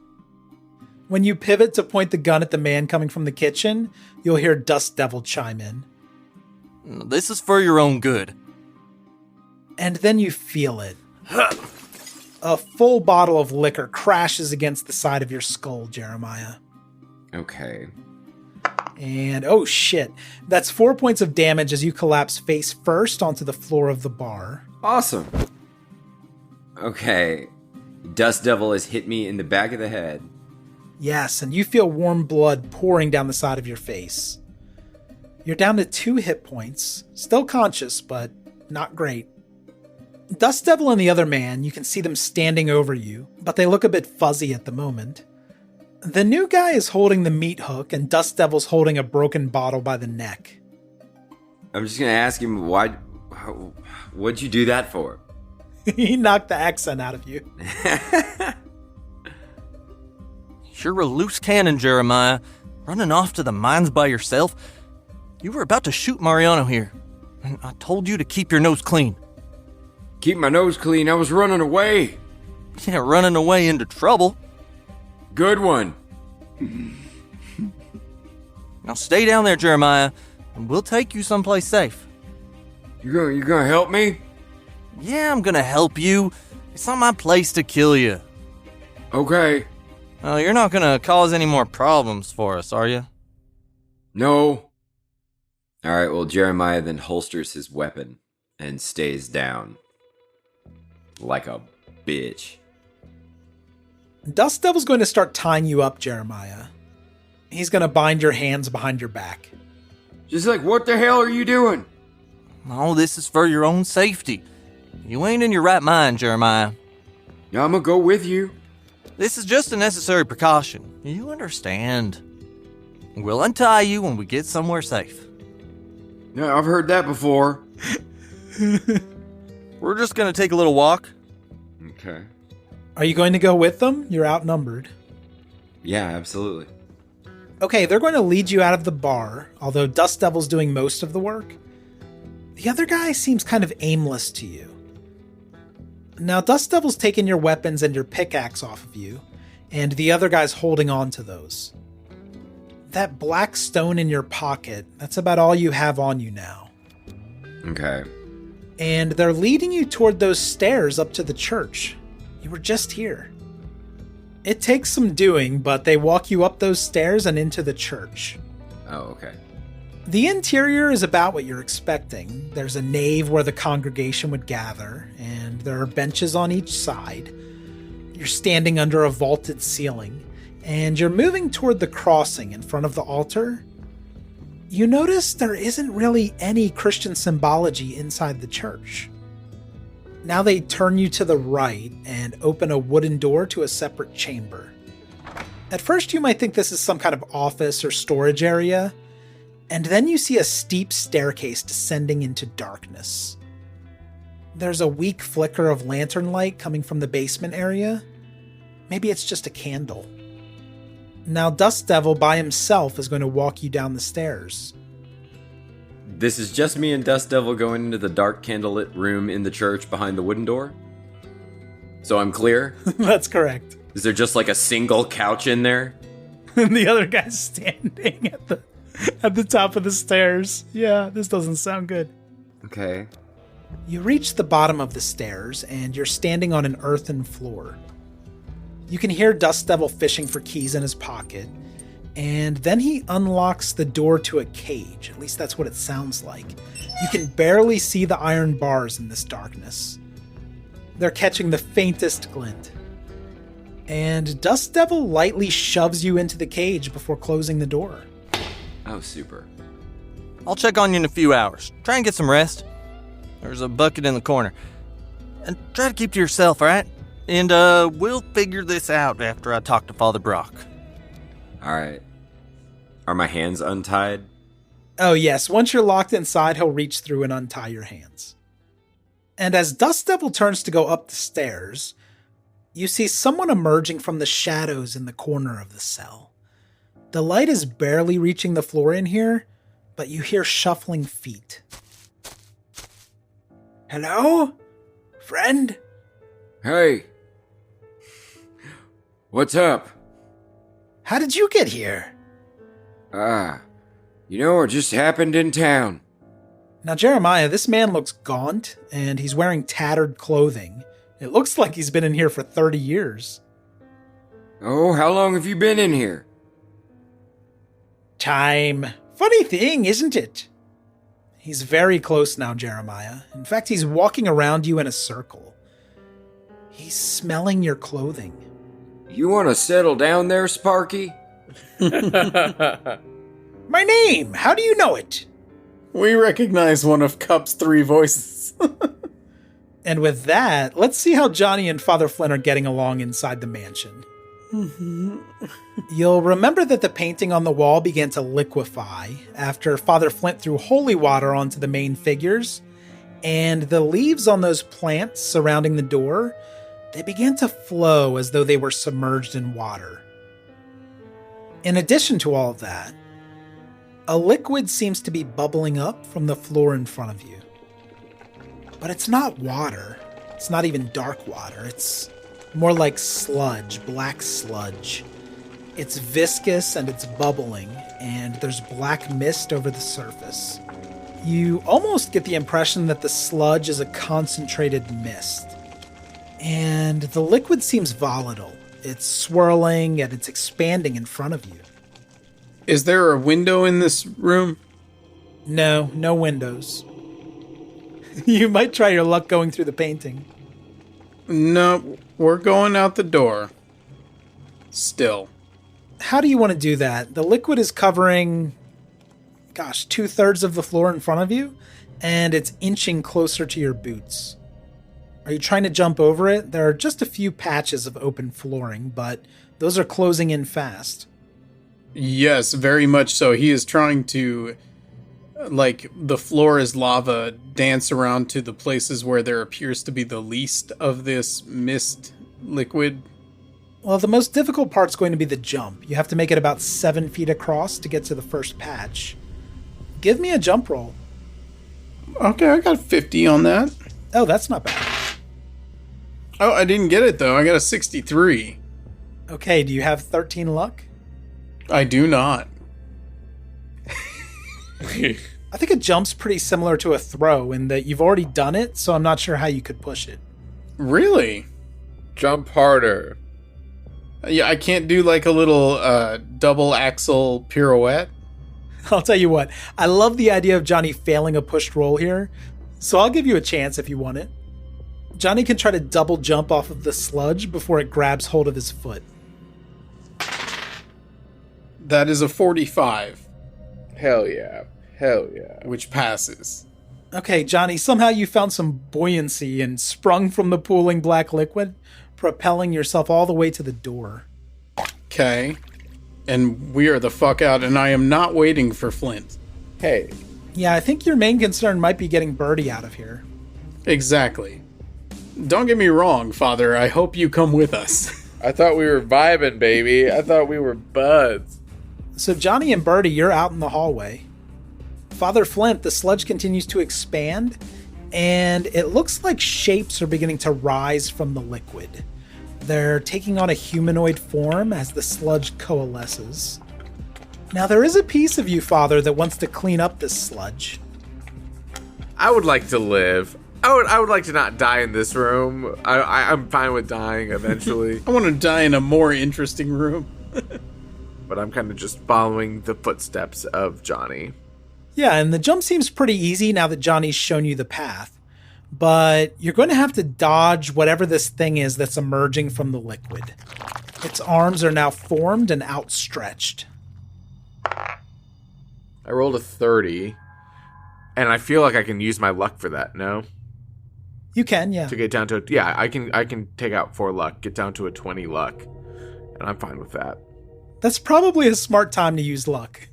When you pivot to point the gun at the man coming from the kitchen, you'll hear Dust Devil chime in. This is for your own good. And then you feel it. A full bottle of liquor crashes against the side of your skull, Jeremiah. Okay. And oh shit, that's 4 points of damage as you collapse face first onto the floor of the bar. Awesome. Okay. Dust Devil has hit me in the back of the head. Yes, and you feel warm blood pouring down the side of your face. You're down to 2 hit points, still conscious, but not great. Dust Devil and the other man, you can see them standing over you, but they look a bit fuzzy at the moment. The new guy is holding the meat hook, and Dust Devil's holding a broken bottle by the neck. I'm just going to ask him, what'd you do that for? He knocked the accent out of you. You're a loose cannon, Jeremiah. Running off to the mines by yourself. You were about to shoot Mariano here. And I told you to keep your nose clean. Keep my nose clean, I was running away. Yeah, running away into trouble. Good one. Now stay down there, Jeremiah, and we'll take you someplace safe. You gonna help me? Yeah, I'm gonna help you. It's not my place to kill you. Okay. You're not gonna cause any more problems for us, are you? No. Alright, well, Jeremiah then holsters his weapon and stays down. Like a bitch. Dust Devil's going to start tying you up, Jeremiah. He's going to bind your hands behind your back. Just like, what the hell are you doing? No, this is for your own safety. You ain't in your right mind, Jeremiah. I'm gonna go with you. This is just a necessary precaution. You understand. We'll untie you when we get somewhere safe. Yeah, I've heard that before. We're just gonna take a little walk. Okay. Are you going to go with them? You're outnumbered. Yeah, absolutely. Okay, they're going to lead you out of the bar, although Dust Devil's doing most of the work. The other guy seems kind of aimless to you. Now, Dust Devil's taken your weapons and your pickaxe off of you, and the other guy's holding on to those. That black stone in your pocket, that's about all you have on you now. Okay. And they're leading you toward those stairs up to the church. You were just here. It takes some doing, but they walk you up those stairs and into the church. Oh, okay. The interior is about what you're expecting. There's a nave where the congregation would gather, and there are benches on each side. You're standing under a vaulted ceiling, and you're moving toward the crossing in front of the altar. You notice there isn't really any Christian symbology inside the church. Now they turn you to the right and open a wooden door to a separate chamber. At first you might think this is some kind of office or storage area, and then you see a steep staircase descending into darkness. There's a weak flicker of lantern light coming from the basement area. Maybe it's just a candle. Now Dust Devil by himself is going to walk you down the stairs. This is just me and Dust Devil going into the dark candlelit room in the church behind the wooden door? So I'm clear? That's correct. Is there just like a single couch in there? And the other guy's standing at the top of the stairs. Yeah, this doesn't sound good. Okay. You reach the bottom of the stairs, and you're standing on an earthen floor. You can hear Dust Devil fishing for keys in his pocket, and then he unlocks the door to a cage. At least that's what it sounds like. You can barely see the iron bars in this darkness. They're catching the faintest glint. And Dust Devil lightly shoves you into the cage before closing the door. Oh, super. I'll check on you in a few hours. Try and get some rest. There's a bucket in the corner. And try to keep to yourself, all right? And we'll figure this out after I talk to Father Brock. Alright. Are my hands untied? Oh yes, once you're locked inside, he'll reach through and untie your hands. And as Dust Devil turns to go up the stairs, you see someone emerging from the shadows in the corner of the cell. The light is barely reaching the floor in here, but you hear shuffling feet. Hello? Friend? Hey. What's up? How did you get here? It just happened in town. Now, Jeremiah, this man looks gaunt, and he's wearing tattered clothing. It looks like he's been in here for 30 years. Oh, how long have you been in here? Time. Funny thing, isn't it? He's very close now, Jeremiah. In fact, he's walking around you in a circle. He's smelling your clothing. You want to settle down there, Sparky? My name! How do you know it? We recognize one of Cup's 3 voices. And with that, let's see how Johnny and Father Flynn are getting along inside the mansion. You'll remember that the painting on the wall began to liquefy after Father Flint threw holy water onto the main figures, and the leaves on those plants surrounding the door, they began to flow as though they were submerged in water. In addition to all of that, a liquid seems to be bubbling up from the floor in front of you. But it's not water. It's not even dark water. It's more like sludge, black sludge. It's viscous and it's bubbling, and there's black mist over the surface. You almost get the impression that the sludge is a concentrated mist. And the liquid seems volatile. It's swirling and it's expanding in front of you. Is there a window in this room? No windows. You might try your luck going through the painting. No, we're going out the door. Still. How do you want to do that? The liquid is covering, 2/3 of the floor in front of you, and it's inching closer to your boots. Are you trying to jump over it? There are just a few patches of open flooring, but those are closing in fast. Yes, very much so. He is trying to like the floor is lava, dance around to the places where there appears to be the least of this mist liquid? Well, the most difficult part's going to be the jump. You have to make it about 7 feet across to get to the first patch. Give me a jump roll. Okay, I got 50 on that. Oh, that's not bad. Oh, I didn't get it though. I got a 63. Okay, do you have 13 luck? I do not. I think a jump's pretty similar to a throw in that you've already done it, so I'm not sure how you could push it. Really? Jump harder. Yeah, I can't do like a little double axle pirouette. I'll tell you what, I love the idea of Johnny failing a pushed roll here, so I'll give you a chance if you want it. Johnny can try to double jump off of the sludge before it grabs hold of his foot. That is a 45, Hell yeah. Hell yeah. which passes. Okay, Johnny, somehow you found some buoyancy and sprung from the pooling black liquid, propelling yourself all the way to the door. Okay. And we are the fuck out, and I am not waiting for Flint. Hey. Yeah, I think your main concern might be getting Birdie out of here. Exactly. Don't get me wrong, Father. I hope you come with us. I thought we were vibing, baby. I thought we were buds. So Johnny and Birdie, you're out in the hallway. Father Flint, the sludge continues to expand, and it looks like shapes are beginning to rise from the liquid. They're taking on a humanoid form as the sludge coalesces. Now, there is a piece of you, Father, that wants to clean up this sludge. I would like to live. I would like to not die in this room. I'm fine with dying eventually. I want to die in a more interesting room. But I'm kind of just following the footsteps of Johnny. Yeah, and the jump seems pretty easy now that Johnny's shown you the path. But you're going to have to dodge whatever this thing is that's emerging from the liquid. Its arms are now formed and outstretched. I rolled a 30, and I feel like I can use my luck for that, no? You can, yeah. To get down to yeah, I can take out 4 luck, get down to a 20 luck, and I'm fine with that. That's probably a smart time to use luck.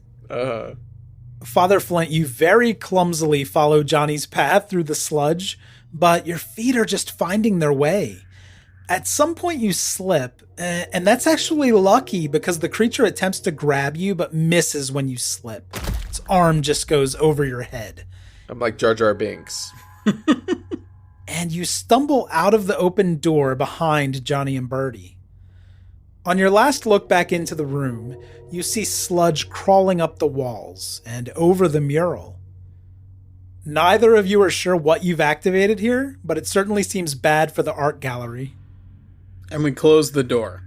Father Flint, you very clumsily follow Johnny's path through the sludge, but your feet are just finding their way. At some point you slip, and that's actually lucky because the creature attempts to grab you but misses when you slip. Its arm just goes over your head. I'm like Jar Jar Binks. And you stumble out of the open door behind Johnny and Birdie. On your last look back into the room, you see sludge crawling up the walls and over the mural. Neither of you are sure what you've activated here, but it certainly seems bad for the art gallery. And we close the door.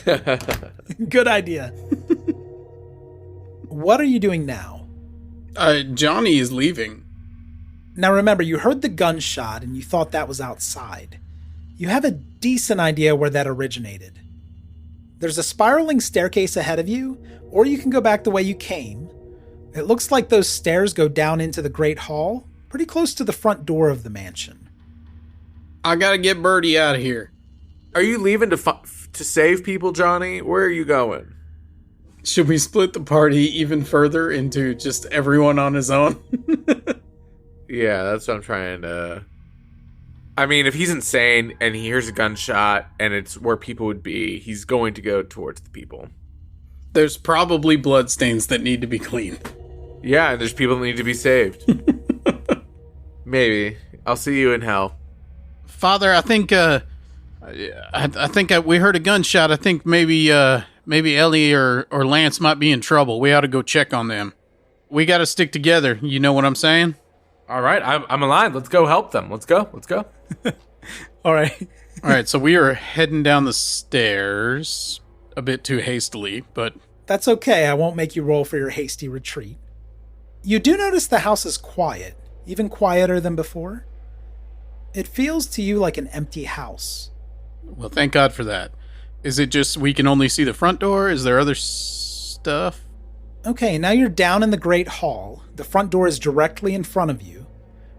Good idea. What are you doing now? Johnny is leaving. Now remember, you heard the gunshot and you thought that was outside. You have a decent idea where that originated. There's a spiraling staircase ahead of you, or you can go back the way you came. It looks like those stairs go down into the Great Hall, pretty close to the front door of the mansion. I gotta get Birdie out of here. Are you leaving to save people, Johnny? Where are you going? Should we split the party even further into just everyone on his own? Yeah, that's what I'm trying to... I mean, if he's insane and he hears a gunshot and it's where people would be, he's going to go towards the people. There's probably bloodstains that need to be cleaned. Yeah, and there's people that need to be saved. Maybe. I'll see you in hell. Father, I think we heard a gunshot. I think maybe Ellie or Lance might be in trouble. We ought to go check on them. We got to stick together. You know what I'm saying? All right, I'm aligned. Let's go help them. Let's go. All right. So we are heading down the stairs a bit too hastily, but... That's okay. I won't make you roll for your hasty retreat. You do notice the house is quiet, even quieter than before. It feels to you like an empty house. Well, thank God for that. Is it just we can only see the front door? Is there other stuff? Okay, now you're down in the Great Hall. The front door is directly in front of you,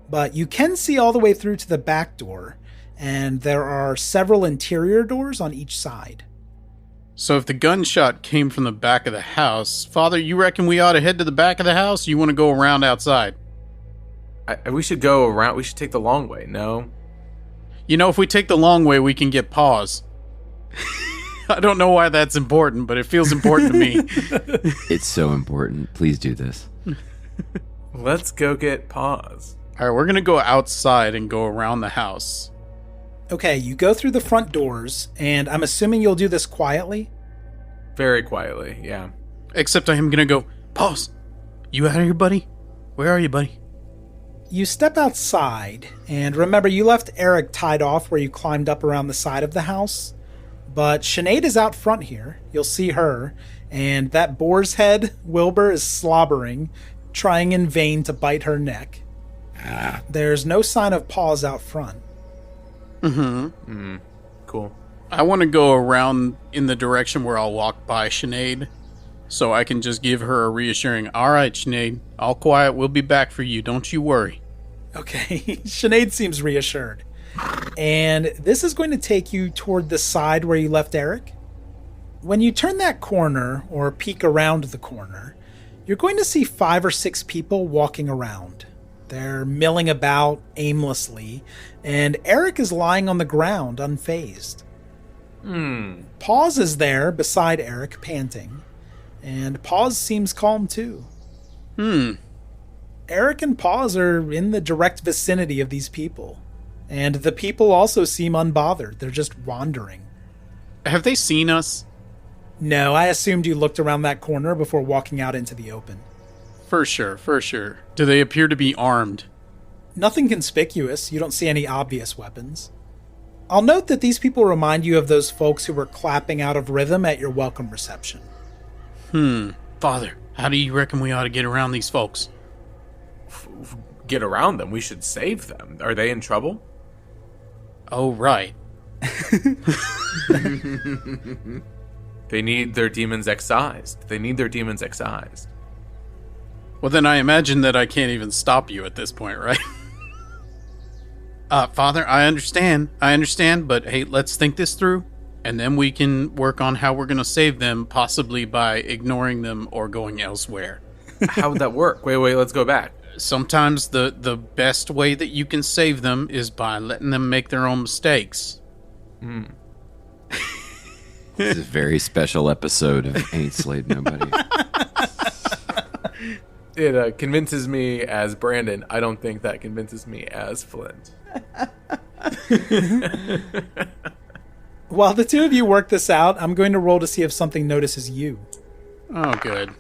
but you can see all the way through to the back door, and there are several interior doors on each side. So if the gunshot came from the back of the house, Father, you reckon we ought to head to the back of the house? Or you want to go around outside? We should go around. We should take the long way, no? You know, if we take the long way, we can get paws. I don't know why that's important, but it feels important to me. It's so important. Please do this. Let's go get paws. All right, we're going to go outside and go around the house. Okay, you go through the front doors, and I'm assuming you'll do this quietly? Very quietly, yeah. Except I am going to go, Pause. You out here, buddy? Where are you, buddy? You step outside, and remember, you left Eric tied off where you climbed up around the side of the house. But Sinead is out front here. You'll see her, and that boar's head, Wilbur, is slobbering, trying in vain to bite her neck. There's no sign of paws out front. Cool. I want to go around in the direction where I'll walk by Sinead, so I can just give her a reassuring, all right, Sinead, all quiet, we'll be back for you, don't you worry. Okay, Sinead seems reassured. And this is going to take you toward the side where you left Eric. When you turn that corner, or peek around the corner, you're going to see 5 or 6 people walking around. They're milling about aimlessly, and Eric is lying on the ground, unfazed. Paws is there beside Eric, panting, and Paws seems calm too. Eric and Paws are in the direct vicinity of these people, and the people also seem unbothered. They're just wandering. Have they seen us? No, I assumed you looked around that corner before walking out into the open. For sure, for sure. Do they appear to be armed? Nothing conspicuous. You don't see any obvious weapons. I'll note that these people remind you of those folks who were clapping out of rhythm at your welcome reception. Father, how do you reckon we ought to get around these folks? Get around them. We should save them. Are they in trouble? Oh, right. They need their demons excised. Well, then I imagine that I can't even stop you at this point, right? Father, I understand, but hey, let's think this through, and then we can work on how we're going to save them, possibly by ignoring them or going elsewhere. How would that work? Wait, let's go back. Sometimes the best way that you can save them is by letting them make their own mistakes. This is a very special episode of Ain't Slayed Nobody. It convinces me as Brandon. I don't think that convinces me as Flint. While the two of you work this out, I'm going to roll to see if something notices you. Oh, good.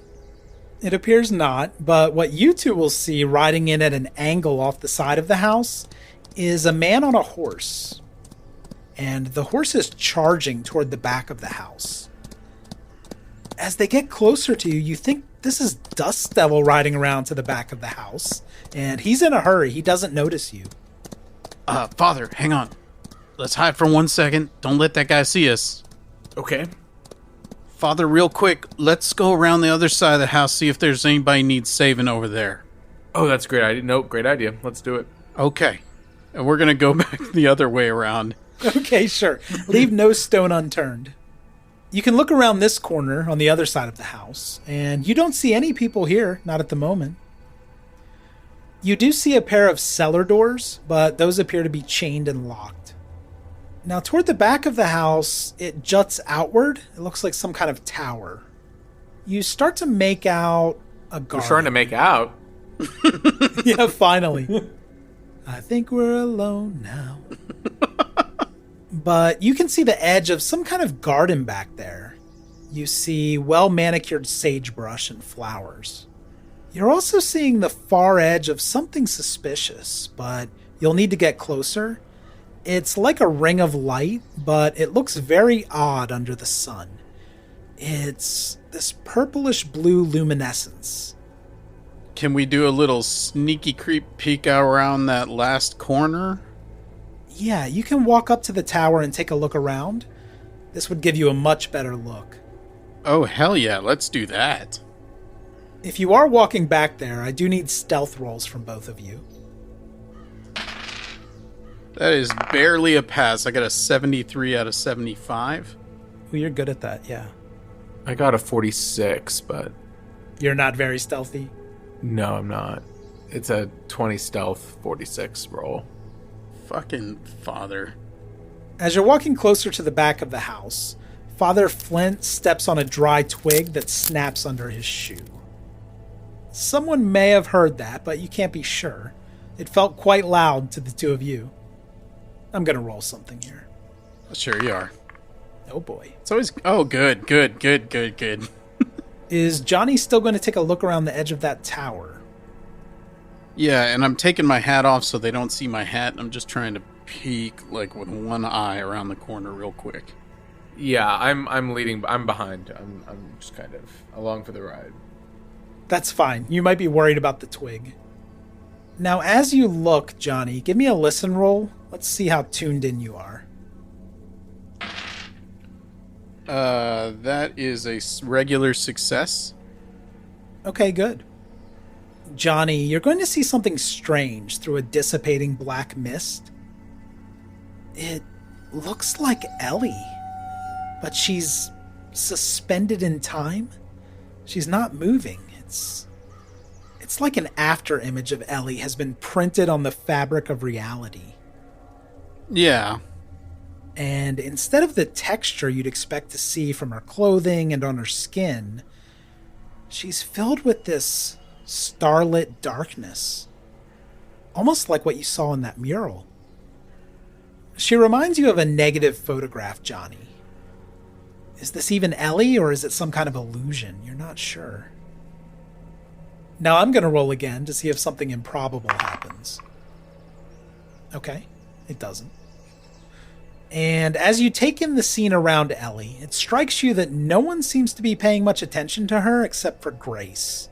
It appears not, but what you two will see riding in at an angle off the side of the house is a man on a horse. And the horse is charging toward the back of the house. As they get closer to you, you think this is Dust Devil riding around to the back of the house. And he's in a hurry. He doesn't notice you. Father, hang on. Let's hide for 1 second. Don't let that guy see us. Okay. Father, real quick, let's go around the other side of the house, see if there's anybody needs saving over there. Oh, that's a great idea. Nope, great idea. Let's do it. Okay. And we're going to go back the other way around. Okay, sure. Leave no stone unturned. You can look around this corner on the other side of the house, and you don't see any people here, not at the moment. You do see a pair of cellar doors, but those appear to be chained and locked. Now, toward the back of the house, it juts outward. It looks like some kind of tower. You start to make out a garden. We're starting to make out. Yeah, finally. I think we're alone now. But you can see the edge of some kind of garden back there. You see well-manicured sagebrush and flowers. You're also seeing the far edge of something suspicious, but you'll need to get closer. It's like a ring of light, but it looks very odd under the sun. It's this purplish blue luminescence. Can we do a little sneaky creep peek around that last corner? Yeah, you can walk up to the tower and take a look around. This would give you a much better look. Oh, hell yeah, let's do that. If you are walking back there, I do need stealth rolls from both of you. That is barely a pass. I got a 73 out of 75. Well, you're good at that, yeah. I got a 46, but You're not very stealthy. no, I'm not. It's a 20 stealth 46 roll. Fucking father. As you're walking closer to the back of the house, Father Flint steps on a dry twig that snaps under his shoe. Someone may have heard that, but you can't be sure. It felt quite loud to the two of you. I'm gonna roll something here. Sure you are. Oh boy. It's always... Oh, good. Is Johnny still going to take a look around the edge of that tower? Yeah, and I'm taking my hat off so they don't see my hat. I'm just trying to peek, like, with one eye around the corner real quick. Yeah, I'm leading. I'm behind. I'm just kind of along for the ride. That's fine. You might be worried about the twig. Now, as you look, Johnny, give me a listen roll. Let's see how tuned in you are. That is a regular success. Okay, good. Johnny, you're going to see something strange through a dissipating black mist. It looks like Ellie, but she's suspended in time. She's not moving. It's like an after image of Ellie has been printed on the fabric of reality. Yeah. And instead of the texture you'd expect to see from her clothing and on her skin, she's filled with this starlit darkness. Almost like what you saw in that mural. She reminds you of a negative photograph, Johnny. Is this even Ellie, or is it some kind of illusion? You're not sure. Now I'm going to roll again to see if something improbable happens. Okay, it doesn't. And as you take in the scene around Ellie, it strikes you that no one seems to be paying much attention to her except for Grace.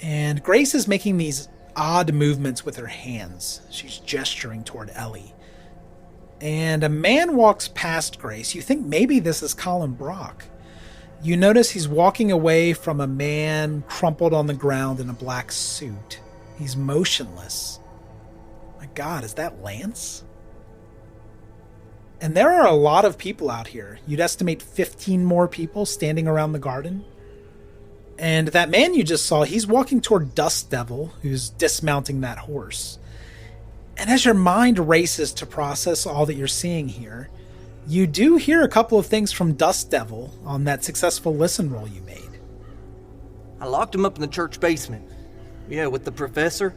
And Grace is making these odd movements with her hands. She's gesturing toward Ellie. And a man walks past Grace. You think maybe this is Colin Brock. You notice he's walking away from a man crumpled on the ground in a black suit. He's motionless. My God, is that Lance? And there are a lot of people out here. You'd estimate 15 more people standing around the garden. And that man you just saw, he's walking toward Dust Devil, who's dismounting that horse. And as your mind races to process all that you're seeing here, you do hear a couple of things from Dust Devil on that successful listen roll you made. I locked him up in the church basement. Yeah, with the professor.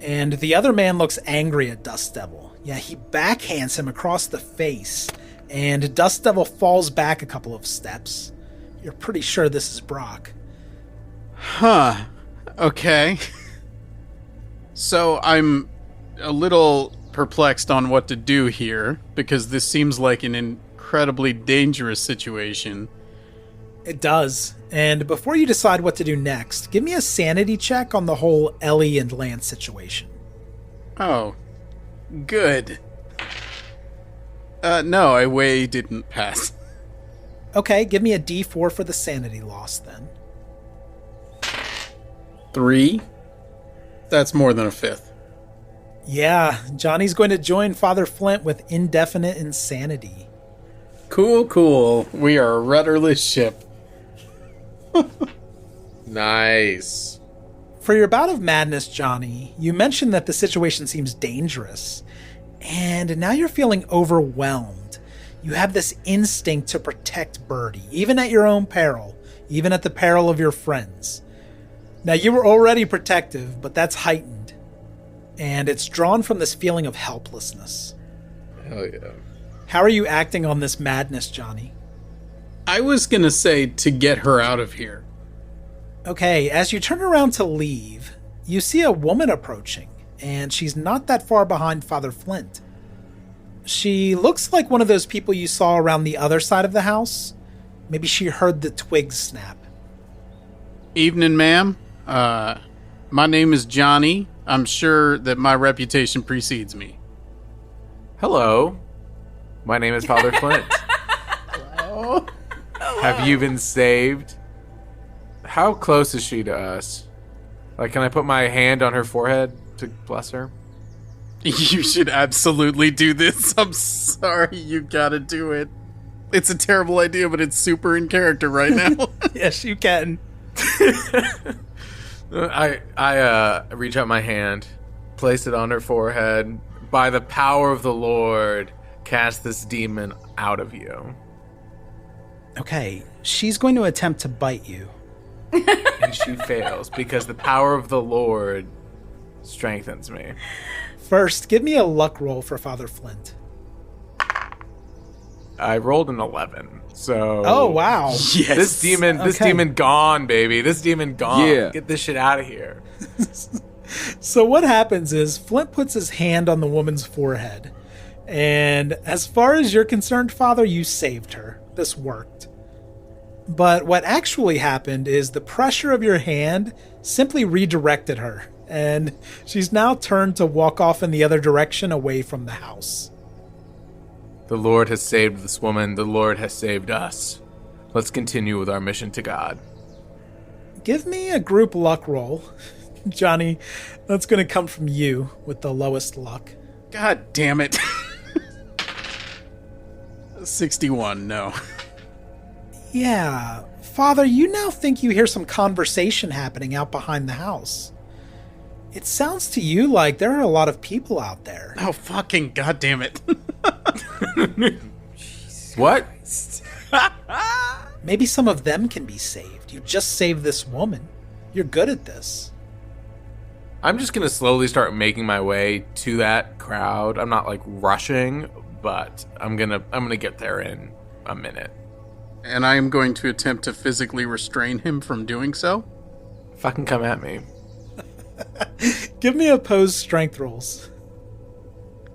And the other man looks angry at Dust Devil. Yeah, he backhands him across the face, and Dust Devil falls back a couple of steps. You're pretty sure this is Brock. Huh. Okay. So I'm a little perplexed on what to do here, because this seems like an incredibly dangerous situation. It does. And before you decide what to do next, give me a sanity check on the whole Ellie and Lance situation. Oh. Good. No, I way didn't pass. Okay, give me a D4 for the sanity loss then. 3? That's more than a fifth. Yeah, Johnny's going to join Father Flint with indefinite insanity. Cool. We are a rudderless ship. Nice. For your bout of madness, Johnny, you mentioned that the situation seems dangerous, and now you're feeling overwhelmed. You have this instinct to protect Birdie, even at your own peril, even at the peril of your friends. Now, you were already protective, but that's heightened, and it's drawn from this feeling of helplessness. Hell yeah. How are you acting on this madness, Johnny? I was gonna say to get her out of here. Okay, as you turn around to leave, you see a woman approaching, and she's not that far behind Father Flint. She looks like one of those people you saw around the other side of the house. Maybe she heard the twigs snap. Evening, ma'am. My name is Johnny. I'm sure that my reputation precedes me. Hello. My name is Father Flint. Hello. Have you been saved? How close is she to us? Like, can I put my hand on her forehead to bless her? You should absolutely do this. I'm sorry, you gotta do it. It's a terrible idea, but it's super in character right now. Yes, you can. I reach out my hand, place it on her forehead. By the power of the Lord, cast this demon out of you. Okay, she's going to attempt to bite you. And she fails because the power of the Lord strengthens me. First, give me a luck roll for Father Flint. I rolled an 11. So Oh, wow. Yes. This demon gone, baby. This demon gone. Yeah. Get this shit out of here. So what happens is Flint puts his hand on the woman's forehead. And as far as you're concerned, Father, you saved her. This worked. But what actually happened is the pressure of your hand simply redirected her. And she's now turned to walk off in the other direction away from the house. The Lord has saved this woman. The Lord has saved us. Let's continue with our mission to God. Give me a group luck roll. Johnny, that's going to come from you with the lowest luck. God damn it. 61, no. Yeah, Father, you now think you hear some conversation happening out behind the house. It sounds to you like there are a lot of people out there. Oh, fucking god damn it. What? Maybe some of them can be saved. You just saved this woman. You're good at this. I'm just going to slowly start making my way to that crowd. I'm not like rushing, but I'm going to get there in a minute. And I am going to attempt to physically restrain him from doing so. Fucking come at me. Give me opposed strength rolls.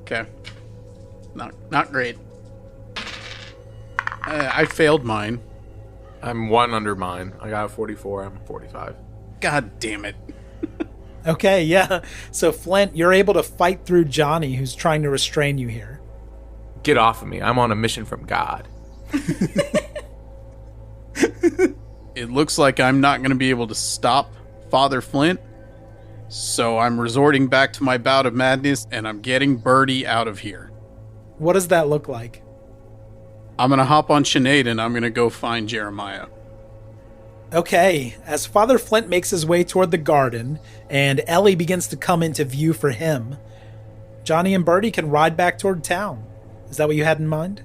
Okay. Not great. I failed mine. I'm 1 under mine. I got a 44. I'm 45. God damn it. Okay, yeah. So, Flint, you're able to fight through Johnny, who's trying to restrain you here. Get off of me. I'm on a mission from God. It looks like I'm not going to be able to stop Father Flint, so I'm resorting back to my bout of madness, and I'm getting Birdie out of here. What does that look like? I'm going to hop on Sinead, and I'm going to go find Jeremiah. Okay, as Father Flint makes his way toward the garden, and Ellie begins to come into view for him, Johnny and Birdie can ride back toward town. Is that what you had in mind?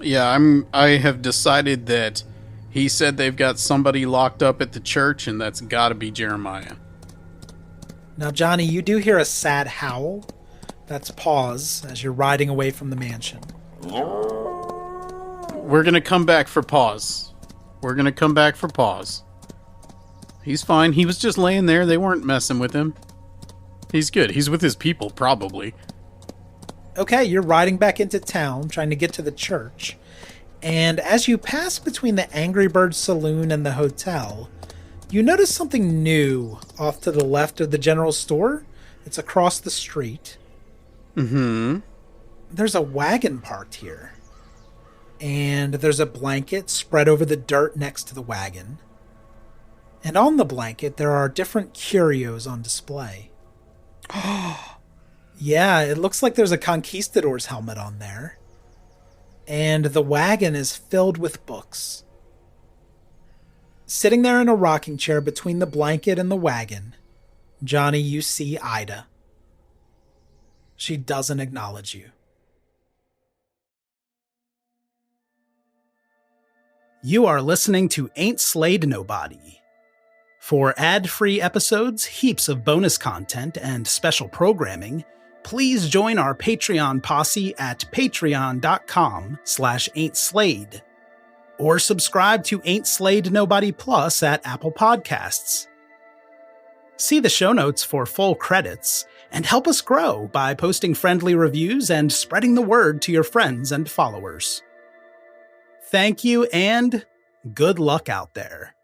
Yeah, I have decided that he said they've got somebody locked up at the church, and that's got to be Jeremiah. Now, Johnny, you do hear a sad howl. That's pause as you're riding away from the mansion. We're going to come back for pause. He's fine. He was just laying there. They weren't messing with him. He's good. He's with his people, probably. Okay, you're riding back into town, trying to get to the church. And as you pass between the Angry Bird Saloon and the hotel, you notice something new off to the left of the general store. It's across the street. Mm-hmm. There's a wagon parked here. And there's a blanket spread over the dirt next to the wagon. And on the blanket, there are different curios on display. Yeah, it looks like there's a conquistador's helmet on there. And the wagon is filled with books. Sitting there in a rocking chair between the blanket and the wagon, Johnny, you see Ida. She doesn't acknowledge you. You are listening to Ain't Slayed Nobody. For ad-free episodes, heaps of bonus content, and special programming, please join our Patreon posse at patreon.com/ain'tslayed. Or subscribe to Ain't Slayed Nobody Plus at Apple Podcasts. See the show notes for full credits, and help us grow by posting friendly reviews and spreading the word to your friends and followers. Thank you, and good luck out there.